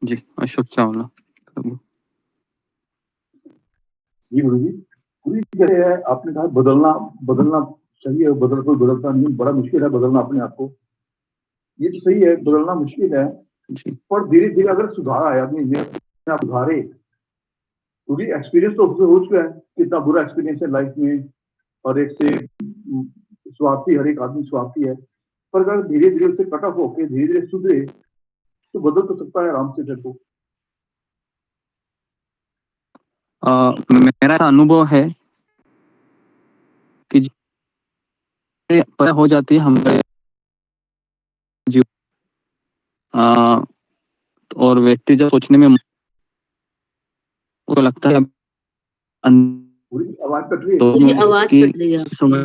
जी, अशोक चावला। जी गुरु जी, पूरी जगह है। आपने कहा बदलना सही है, कोई बदलता नहीं, बड़ा मुश्किल है बदलना अपने आप को। ये तो सही है, बदलना मुश्किल है, पर धीरे धीरे अगर सुधार आया आदमी सुधारे, क्योंकि एक्सपीरियंस तो हो चुका है, कितना बुरा एक्सपीरियंस है लाइफ में, और एक से स्वार्थी, हर एक आदमी स्वार्थी है। पर अगर धीरे धीरे उससे कट ऑफ होके धीरे धीरे सुधरे तो बदल तो सकता है आराम से। फिर तो मेरा अनुभव है कि पता हो जाती है हमारे जीवन, और व्यक्ति जब सोचने में उसको लगता है पूरी आवाज कट रही है। तो पूरी आवाज कट रही है। समझ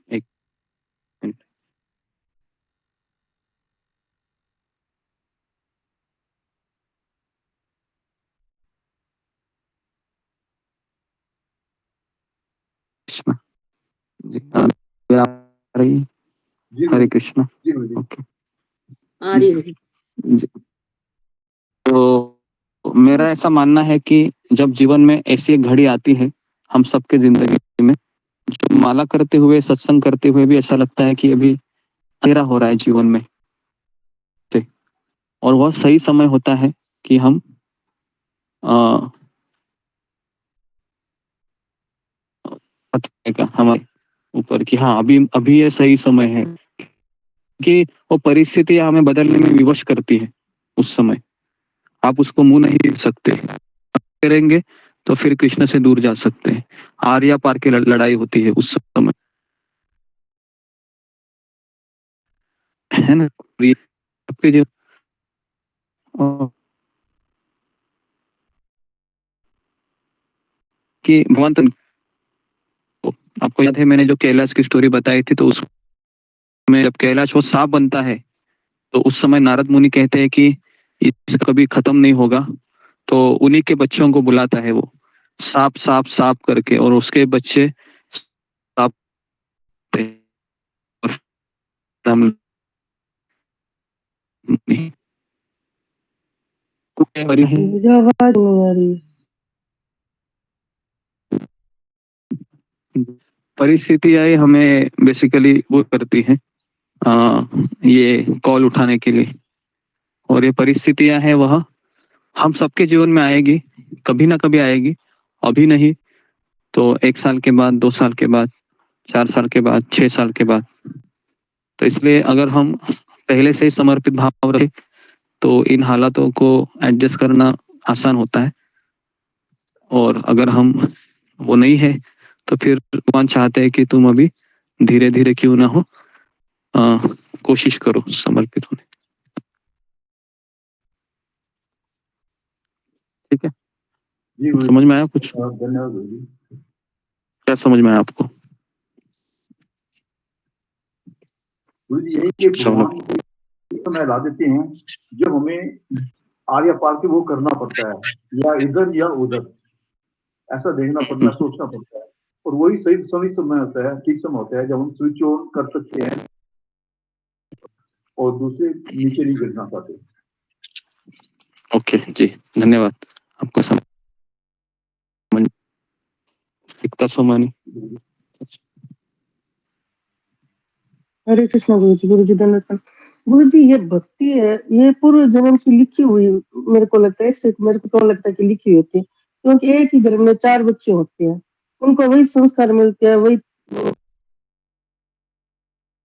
एक मिनट। कृष्ण जी, आ रही है? जी हरे कृष्ण। जी गुरु जी। ओके आ रही है। जी। तो मेरा ऐसा मानना है कि जब जीवन में ऐसी एक घड़ी आती है हम सबके जिंदगी में, जो माला करते हुए सत्संग करते हुए भी ऐसा लगता है कि अभी अंधेरा हो रहा है जीवन में, और वह सही समय होता है कि हम हमारे ऊपर कि हाँ अभी अभी ये सही समय है, कि वो परिस्थितियां हमें बदलने में विवश करती है। उस समय आप उसको मुंह नहीं दे सकते, करेंगे तो फिर कृष्ण से दूर जा सकते हैं। आर्या पार की लड़ाई होती है उस समय, है ना। आपके जो कि भगवान आपको याद है मैंने जो कैलाश की स्टोरी बताई थी, तो उसमें जब कैलाश वो सांप बनता है तो उस समय नारद मुनि कहते हैं कि इससे कभी खत्म नहीं होगा, तो उन्हीं के बच्चों को बुलाता है वो सांप सांप सांप करके, और उसके बच्चे सांप हम मुझे आवाज नहीं आ रही। परिस्थितियां हमें बेसिकली वो करती हैं ये कॉल उठाने के लिए, और ये परिस्थितियां हैं वह हम सबके जीवन में आएगी, कभी ना कभी आएगी। अभी नहीं तो 1 साल के बाद, 2 साल के बाद, 4 साल के बाद, 6 साल के बाद। तो इसलिए अगर हम पहले से ही समर्पित भाव रहे तो इन हालातों को एडजस्ट करना आसान होता है, और अगर हम वो नहीं है तो फिर भगवान चाहते हैं कि तुम अभी धीरे धीरे क्यों ना हो कोशिश करो समर्पित होने। ठीक है, जी समझ में आया कुछ? धन्यवाद गुरु जी। क्या समझ में आया आपको? गुरु जी यही कि भगवान समय ला देते हैं जब हमें आर्या पार के वो करना पड़ता है, या इधर या उधर, ऐसा देखना पड़ता है, सोचना पड़ता है, और वही सही समय होता है, ठीक समय होता है जब हम स्विच ऑन कर सकते हैं और दूसरे नीचे नहीं गिरना चाहते। ओके जी, धन्यवाद आपका समझ एकता सोमानी। हरे कृष्णा गुरु जी धन्यवाद। गुरु जी ये भक्ति है, ये पूर्व जन्म की लिखी हुई, मेरे को लगता है, इससे मेरे को तो लगता है कि लिखी होती है, क्योंकि एक ही घर में 4 बच्चे होते हैं, उनको वही संस्कार मिलते हैं, वही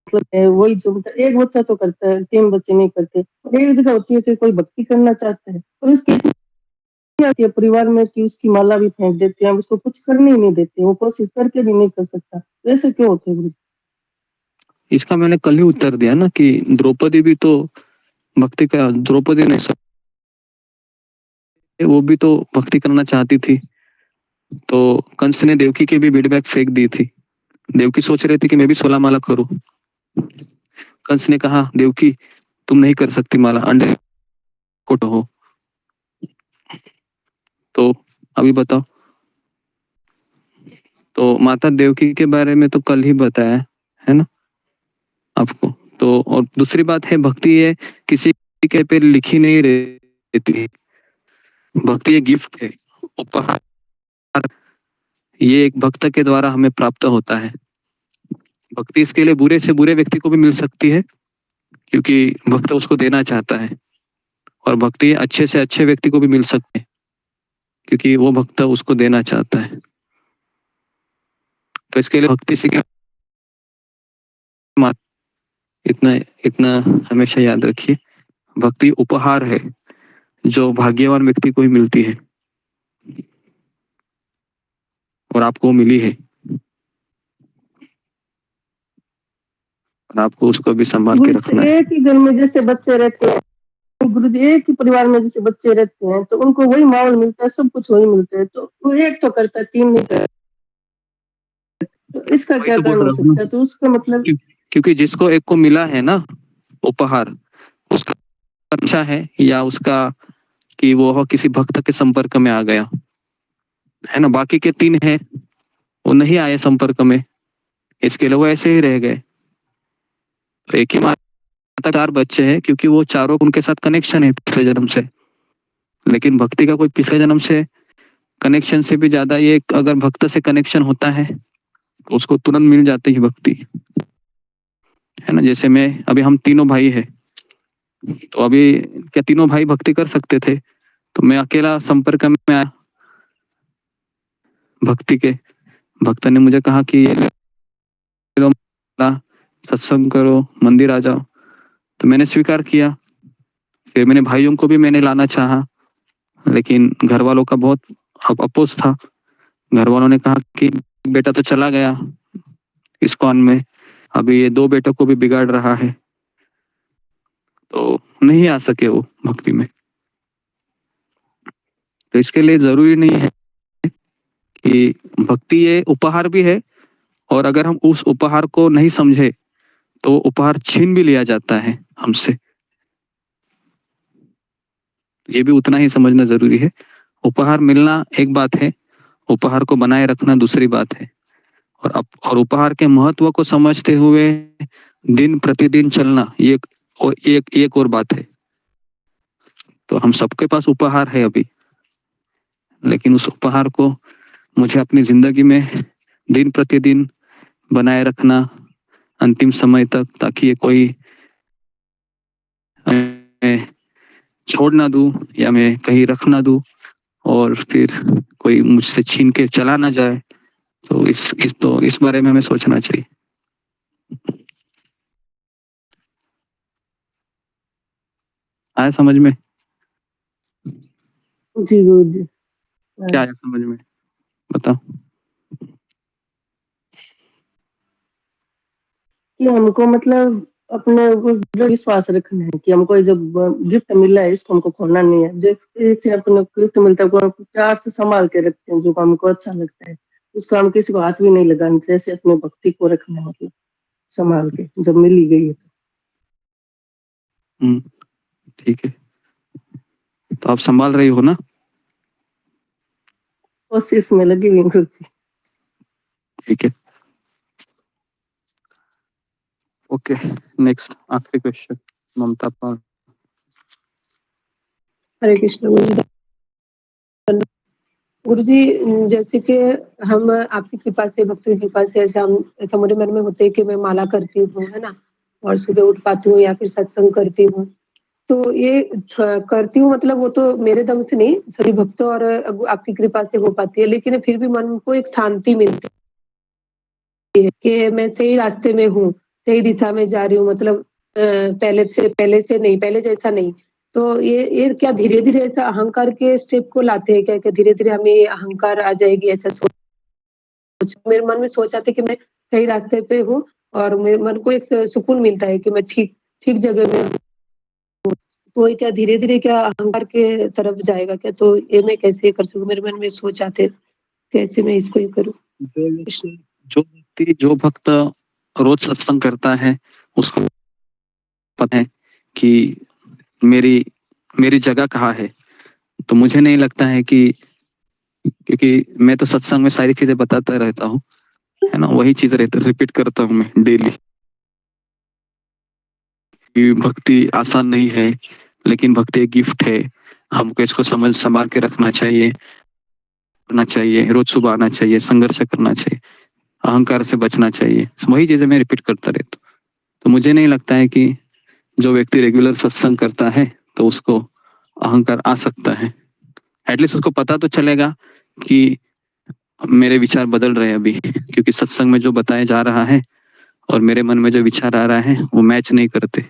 मतलब है, वही जो मतलब एक बच्चा तो करता है, 3 बच्चे नहीं करते। एक जगह होती है कि कोई भक्ति करना चाहता है और उसकी आती है परिवार में कि उसकी माला भी फेंक देते हैं, उसको कुछ करने ही नहीं देते, वो कोशिश करके भी नहीं कर सकता। ऐसे क्यों होते हैं गुरु? इसका मैंने कल ही उत्तर दिया ना कि द्रौपदी भी तो भक्ति का, द्रौपदी ने सब, वो भी तो भक्ति करना चाहती थी, तो कंस ने देवकी की भी फीडबैक फेंक दी थी। देवकी सोच रही थी कि मैं भी 16 माला करूं। कंस ने कहा देवकी तुम नहीं कर सकती माला, अंडे कोट हो। तो अभी बताओ, तो माता देवकी के बारे में तो कल ही बताया है ना आपको। तो और दूसरी बात है, भक्ति है किसी के पे लिखी नहीं रहती, भक्ति ये गिफ्ट है, उपहार, ये एक भक्त के द्वारा हमें प्राप्त होता है। भक्ति इसके लिए बुरे से बुरे व्यक्ति को भी मिल सकती है क्योंकि भक्त उसको देना चाहता है, और भक्ति अच्छे से अच्छे व्यक्ति को भी मिल सकती है क्योंकि वो भक्त उसको देना चाहता है। तो इसके लिए भक्ति से इतना इतना हमेशा याद रखिए, भक्ति उपहार है, जो भाग्यवान व्यक्ति को ही मिलती है और आपको मिली है, और आपको उसको भी संभाल के रखना है। एक ही घर में जैसे बच्चे रहते हैं गुरु जी, एक ही परिवार में जैसे बच्चे रहते हैं तो उनको वही माहौल मिलता है, सब कुछ वही मिलता है, तो वो एक तो करता है, तीन नहीं करता, तो इसका क्या कारण हो सकता है? तो उसका मतलब क्योंकि जिसको एक को मिला है ना उपहार, उसका अच्छा है या उसका कि वो किसी भक्त के संपर्क में आ गया है ना। बाकी के तीन है वो नहीं आए संपर्क में, इसके लिए वो ऐसे ही रह गए। तो एक ही माता 4 बच्चे हैं क्योंकि वो चारों उनके साथ कनेक्शन है पिछले जन्म से। लेकिन भक्ति का कोई पिछले जन्म से कनेक्शन से भी ज्यादा, ये अगर भक्त से कनेक्शन होता है तो उसको तुरंत मिल जाती है भक्ति, है ना। जैसे मैं अभी, हम तीनों भाई है, तो अभी क्या तीनों भाई भक्ति कर सकते थे? तो मैं अकेला संपर्क में आया भक्ति के। भक्त ने मुझे कहा कि ये लो, सत्संग करो, मंदिर आ जाओ, तो मैंने स्वीकार किया। फिर मैंने भाइयों को भी मैंने लाना चाहा, लेकिन घर वालों का बहुत अपोज था। घर वालों ने कहा कि बेटा तो चला गया इस्कॉन में, अभी ये 2 बेटों को भी बिगाड़ रहा है, तो नहीं आ सके वो भक्ति में। तो इसके लिए जरूरी नहीं है कि भक्ति ये उपहार भी है, और अगर हम उस उपहार को नहीं समझे तो उपहार छीन भी लिया जाता है हमसे, ये भी उतना ही समझना जरूरी है। उपहार मिलना एक बात है, उपहार को बनाए रखना दूसरी बात है। और उपहार के महत्व को समझते हुए दिन प्रतिदिन चलना, ये एक और बात है। तो हम सबके पास उपहार है अभी, लेकिन उस उपहार को मुझे अपनी जिंदगी में दिन प्रतिदिन बनाए रखना अंतिम समय तक, ताकि ये कोई छोड़ ना दूं या मैं कहीं रख ना दूं और फिर कोई मुझसे छीन के चला ना जाए। तो इस बारे में हमें सोचना चाहिए। आया समझ में? जी गुरु जी, क्या आया समझ में, बताओ। कि हमको मतलब अपने ऊपर विश्वास रखना है कि हमको जब गिफ्ट मिला है इसको हमको खोलना नहीं है। जैसे अपने गिफ्ट मिलता है वो प्यार से संभाल के रखते हैं, जो हमको अच्छा लगता है उसको हम किसी को हाथ भी नहीं लगाना, जैसे अपने भक्ति को रखना है, मतलब संभाल के जब मिली गई है। ठीक है, तो आप संभाल रही हो ना? कोशिश में लगी हुई गुरु जी। ठीक है, ओके। नेक्स्ट आखिरी क्वेश्चन, ममता पाल। हरे कृष्ण गुरु जी, जैसे कि हम आपकी कृपा से, भक्ति की कृपा से ऐसा मेरे मन में होता है कि मैं माला करती हूँ, है ना, और सुबह उठ पाती हूँ या फिर सत्संग करती हूँ। तो ये करती हूँ, मतलब वो तो मेरे दम से नहीं, सभी भक्तों और आपकी कृपा से हो पाती है, लेकिन फिर भी मन को एक शांति मिलती है कि मैं सही रास्ते में हूँ, सही दिशा में जा रही हूँ, मतलब पहले जैसा नहीं। तो ये क्या धीरे धीरे ऐसा अहंकार के स्टेप को लाते हैं क्या? धीरे धीरे हमें ये अहंकार आ जाएगी ऐसा सोच मेरे मन में सोच आते कि मैं सही रास्ते पे हूँ, और मेरे मन को एक सुकून मिलता है कि मैं ठीक जगह में हूँ। तो ये क्या धीरे धीरे क्या अहंकार के तरफ जाएगा क्या? तो ये मैं कैसे कर सकूँ? मेरे मन में सोच आते, कैसे मैं इसको ये करूँ? जो भक्त रोज सत्संग करता है उसको पता है कि मेरी जगह कहाँ है। तो मुझे नहीं लगता है कि, क्योंकि मैं तो सत्संग में सारी चीजें बताता रहता हूँ, है ना, वही चीज रिपीट करता हूँ मैं डेली। भक्ति आसान नहीं है, लेकिन भक्ति एक गिफ्ट है, हमको इसको संभाल के रखना चाहिए, रोज सुबह आना चाहिए, संघर्ष करना चाहिए, अहंकार से बचना चाहिए। वही चीजें मैं रिपीट करता रहता हूँ। तो मुझे नहीं लगता है कि जो व्यक्ति रेगुलर सत्संग करता है तो उसको अहंकार आ सकता है। एटलीस्ट उसको पता तो चलेगा कि मेरे विचार बदल रहे हैं अभी, क्योंकि सत्संग में जो बताया जा रहा है और मेरे मन में जो विचार आ रहा है वो मैच नहीं करते।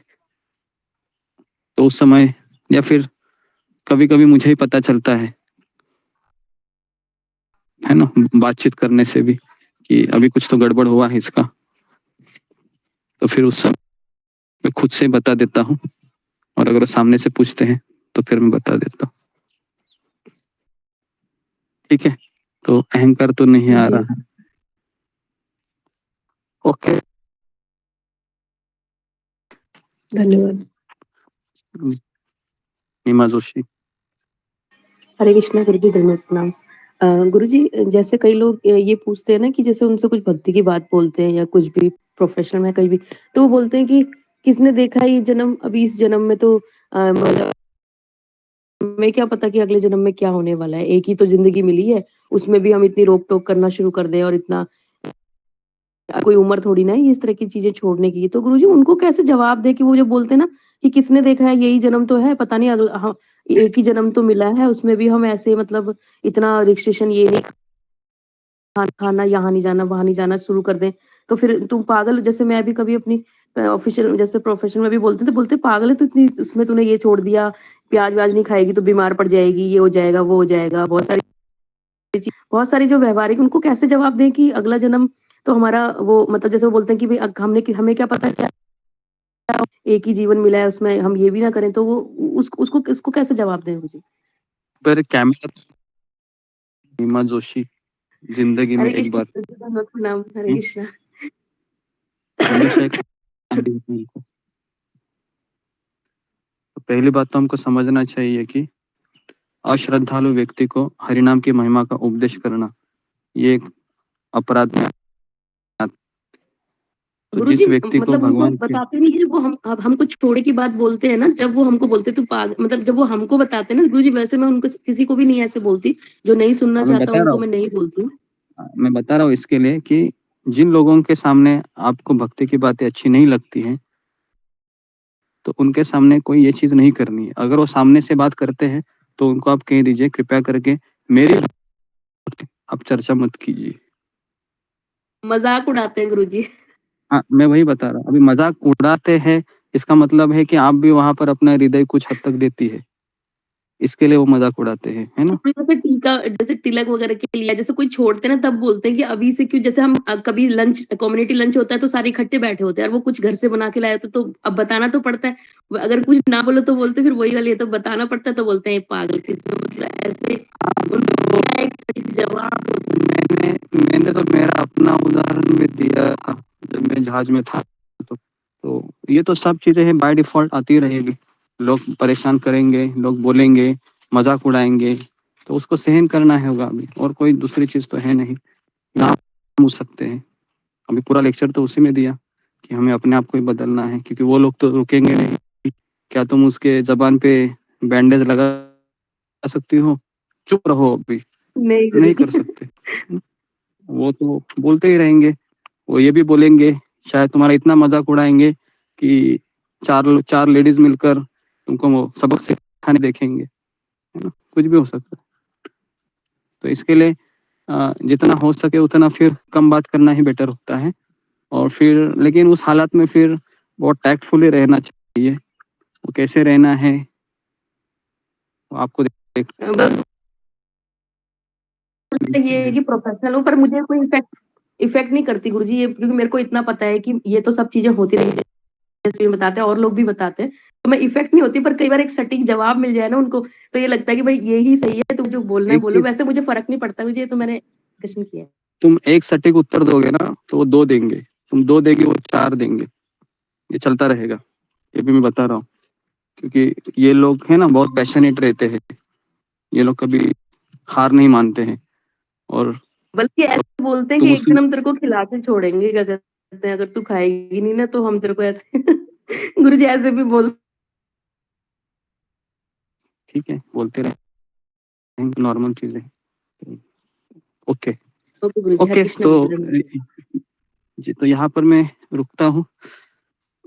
तो उस समय, या फिर कभी कभी मुझे ही पता चलता है ना, बातचीत करने से भी कि अभी कुछ तो गड़बड़ हुआ है इसका, तो फिर उस समय मैं खुद से बता देता हूँ, और अगर सामने से पूछते हैं तो फिर मैं बता देता हूँ। ठीक है, तो अहंकार तो नहीं आ जी। रहा है। ओके, धन्यवाद। नीमा जोशी। हरे कृष्णा गुरुजी, धन्यवाद, प्रणाम। गुरुजी, जैसे कई लोग ये पूछते हैं ना कि जैसे उनसे कुछ भक्ति की बात बोलते हैं या कुछ भी प्रोफेशनल में कहीं भी, तो वो बोलते हैं कि किसने देखा है ये जन्म, अभी इस जन्म में तो मतलब हमें क्या पता कि अगले जन्म में क्या होने वाला है, एक ही तो जिंदगी मिली है, उसमें भी हम इतनी रोक टोक करना शुरू कर दें और इतना कोई उम्र थोड़ी ना है इस तरह की चीजें छोड़ने की। तो गुरुजी उनको कैसे जवाब दे कि वो जो बोलते हैं ना कि किसने देखा है यही जन्म तो है, पता नहीं अगला, हाँ, एक ही जन्म तो मिला है, उसमें भी हम ऐसे मतलब इतना रिस्ट्रिक्शन, ये नहीं खाना, यहाँ नहीं जाना, वहां नहीं जाना शुरू कर दें, तो फिर तुम पागल। जैसे मैं भी कभी अपनी ऑफिशियल जैसे प्रोफेशन में भी बोलते थे, बोलते पागल है तो इतनी, उसमें तूने ये छोड़ दिया, प्याज व्याज नहीं खाएगी तो बीमार पड़ जाएगी, ये हो जाएगा, वो हो जाएगा, बहुत सारी जो व्यवहारिक, उनको कैसे जवाब दें कि अगला जन्म तो हमारा वो मतलब जैसे वो बोलते हैं कि भाई हमने हमें क्या पता क्या एक ही जीवन मिला है, उसमें हम ये भी ना करें, तो वो उसको उसको कैसे जवाब दें मुझे? पर कैमरा, नीमा जोशी, जिंदगी में हरे एक कृष्ण, बार प्रणाम, हरे कृष्णा। हमेशा एक इनको। तो पहली बात तो हमको समझना चाहिए कि अश्रद्धालु व्यक्ति को हरिनाम की महिमा का उपदेश करना ये एक अपराध में। तो गुरुजी जिस व्यक्ति को मतलब उनको भगवान के, बताते नहीं कि जब वो हम अब हमको छोड़े की बात बोलते हैं ना, जब वो हमको बोलते तू पागल, मतलब जब वो हमको बताते हैं ना गुरुजी, वैसे मैं उनको किसी को भी नहीं ऐसे बोलती, जो नहीं सुनना मैं चाहता बता रहा उनको हूँ, मैं नहीं बोलती हूँ। मैं बता रहा हूँ इसके लिए कि जिन लोगों के सामने आपको भक्ति की बातें अच्छी नहीं लगती हैं, तो उनके सामने कोई ये चीज नहीं करनी है। अगर वो सामने से बात करते हैं तो उनको आप कह दीजिए कृपया करके मेरी आप चर्चा मत कीजिए। मजाक उड़ाते हैं गुरुजी। हाँ, मैं वही बता रहा हूँ, अभी मजाक उड़ाते हैं इसका मतलब है कि आप भी वहां पर अपना हृदय कुछ हद तक देती है, इसके लिए वो मजाक उड़ाते हैं, है ना। जैसे टीका, जैसे तिलक वगैरह के लिए जैसे कोई छोड़ते हैं ना, तब बोलते हैं कि अभी से क्यों, जैसे हम कभी लंच, कम्युनिटी लंच होता है तो सारे इकट्ठे बैठे होते हैं, और वो कुछ घर से बना के लाए होते तो अब बताना तो पड़ता है, अगर कुछ ना बोलो तो बोलते फिर वही वाली है, तो बताना पड़ता है तो बोलते हैं पागल किसी, मतलब ऐसे उनको क्या एक सही जवाब। मैंने तो मेरा अपना उदाहरण भी दिया था जब मैं जहाज में था, तो ये तो सब चीजें हैं बाय डिफॉल्ट आती रहेगी। लोग परेशान करेंगे, लोग बोलेंगे, मजाक उड़ाएंगे, तो उसको सहन करना है होगा अभी, और कोई दूसरी चीज तो है नहीं ना। हम पूछ सकते हैं, अभी पूरा लेक्चर तो उसी में दिया कि हमें अपने आप को ही बदलना है, क्योंकि वो लोग तो रुकेंगे नहीं। क्या तुम उसके जबान पे बैंडेज लगा सकती हो? चुप रहो अभी, नहीं नहीं कर गुरुजी। सकते। वो तो बोलते ही रहेंगे, वो ये भी बोलेंगे, शायद तुम्हारा इतना मजाक उड़ाएंगे कि चार चार लेडीज मिलकर तुमको वो सबक सिखाने देखेंगे, है ना, कुछ भी हो सकता है। तो इसके लिए जितना हो सके उतना फिर कम बात करना ही बेटर होता है, और फिर लेकिन उस हालत में फिर बहुत टैक्टफुली रहना चाहिए। वो कैसे रहना है वो आपको देख। बस ये है कि प्रोफेशनल हूँ, पर मुझे कोई इफेक्ट इफेक्ट नहीं करती गुरुजी ये, क्योंकि मेरे को इतना पता है कि ये तो सब चीजें होती रही, जैसे बताते हैं और लोग भी बताते हैं, तो मैं इफेक्ट नहीं होती, पर कई बार एक सटीक जवाब मिल जाए ना उनको, तो ये लगता है कि भाई ये ही सही है, तो जो बोलना है एक बोलो, चीज, वैसे मुझे फर्क नहीं पड़ता मुझे, तो मैंने क्वेश्चन किया है। तुम एक सटीक उत्तर दोगे ना तो वो दो देंगे, तुम दो देंगे वो चार देंगे, ये चलता रहेगा। ये भी मैं बता रहा हूँ, क्योंकि ये लोग है ना बहुत पैशनेट रहते हैं, ये लोग कभी हार नहीं मानते हैं, और बल्कि ऐसे बोलते हैं कि तुम एक दिन हम तेरे को खिला के छोड़ेंगे, क्या कहते हैं, अगर तू खाएगी नहीं ना तो हम तेरे को ऐसे गुरुजी ऐसे भी बोल। ठीक है, बोलते रहे, नॉर्मल चीजें। ओके ओके गुरुजी, हरे ओके, कृष्णा तो गुरुजी। जी, तो यहाँ पर मैं रुकता हूँ।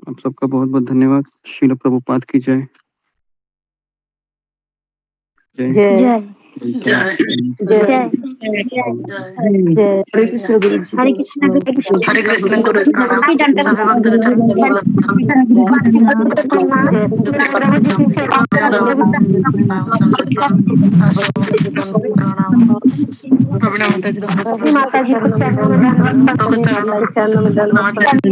आप सबका बहुत बहुत धन्यवाद। श्रील प्रभुपाद की जय। जय जय जय जय जय हरे कृष्ण गुरु जी हरे कृष्ण गुरु जी हरे कृष्ण गुरु जी प्रणाम की दंड सभी भक्त के चरणों में प्रणाम सरस्वती प्रणाम प्रभु माता जी को माता जी को चरणों में दंडवत तो चरणों में माता जी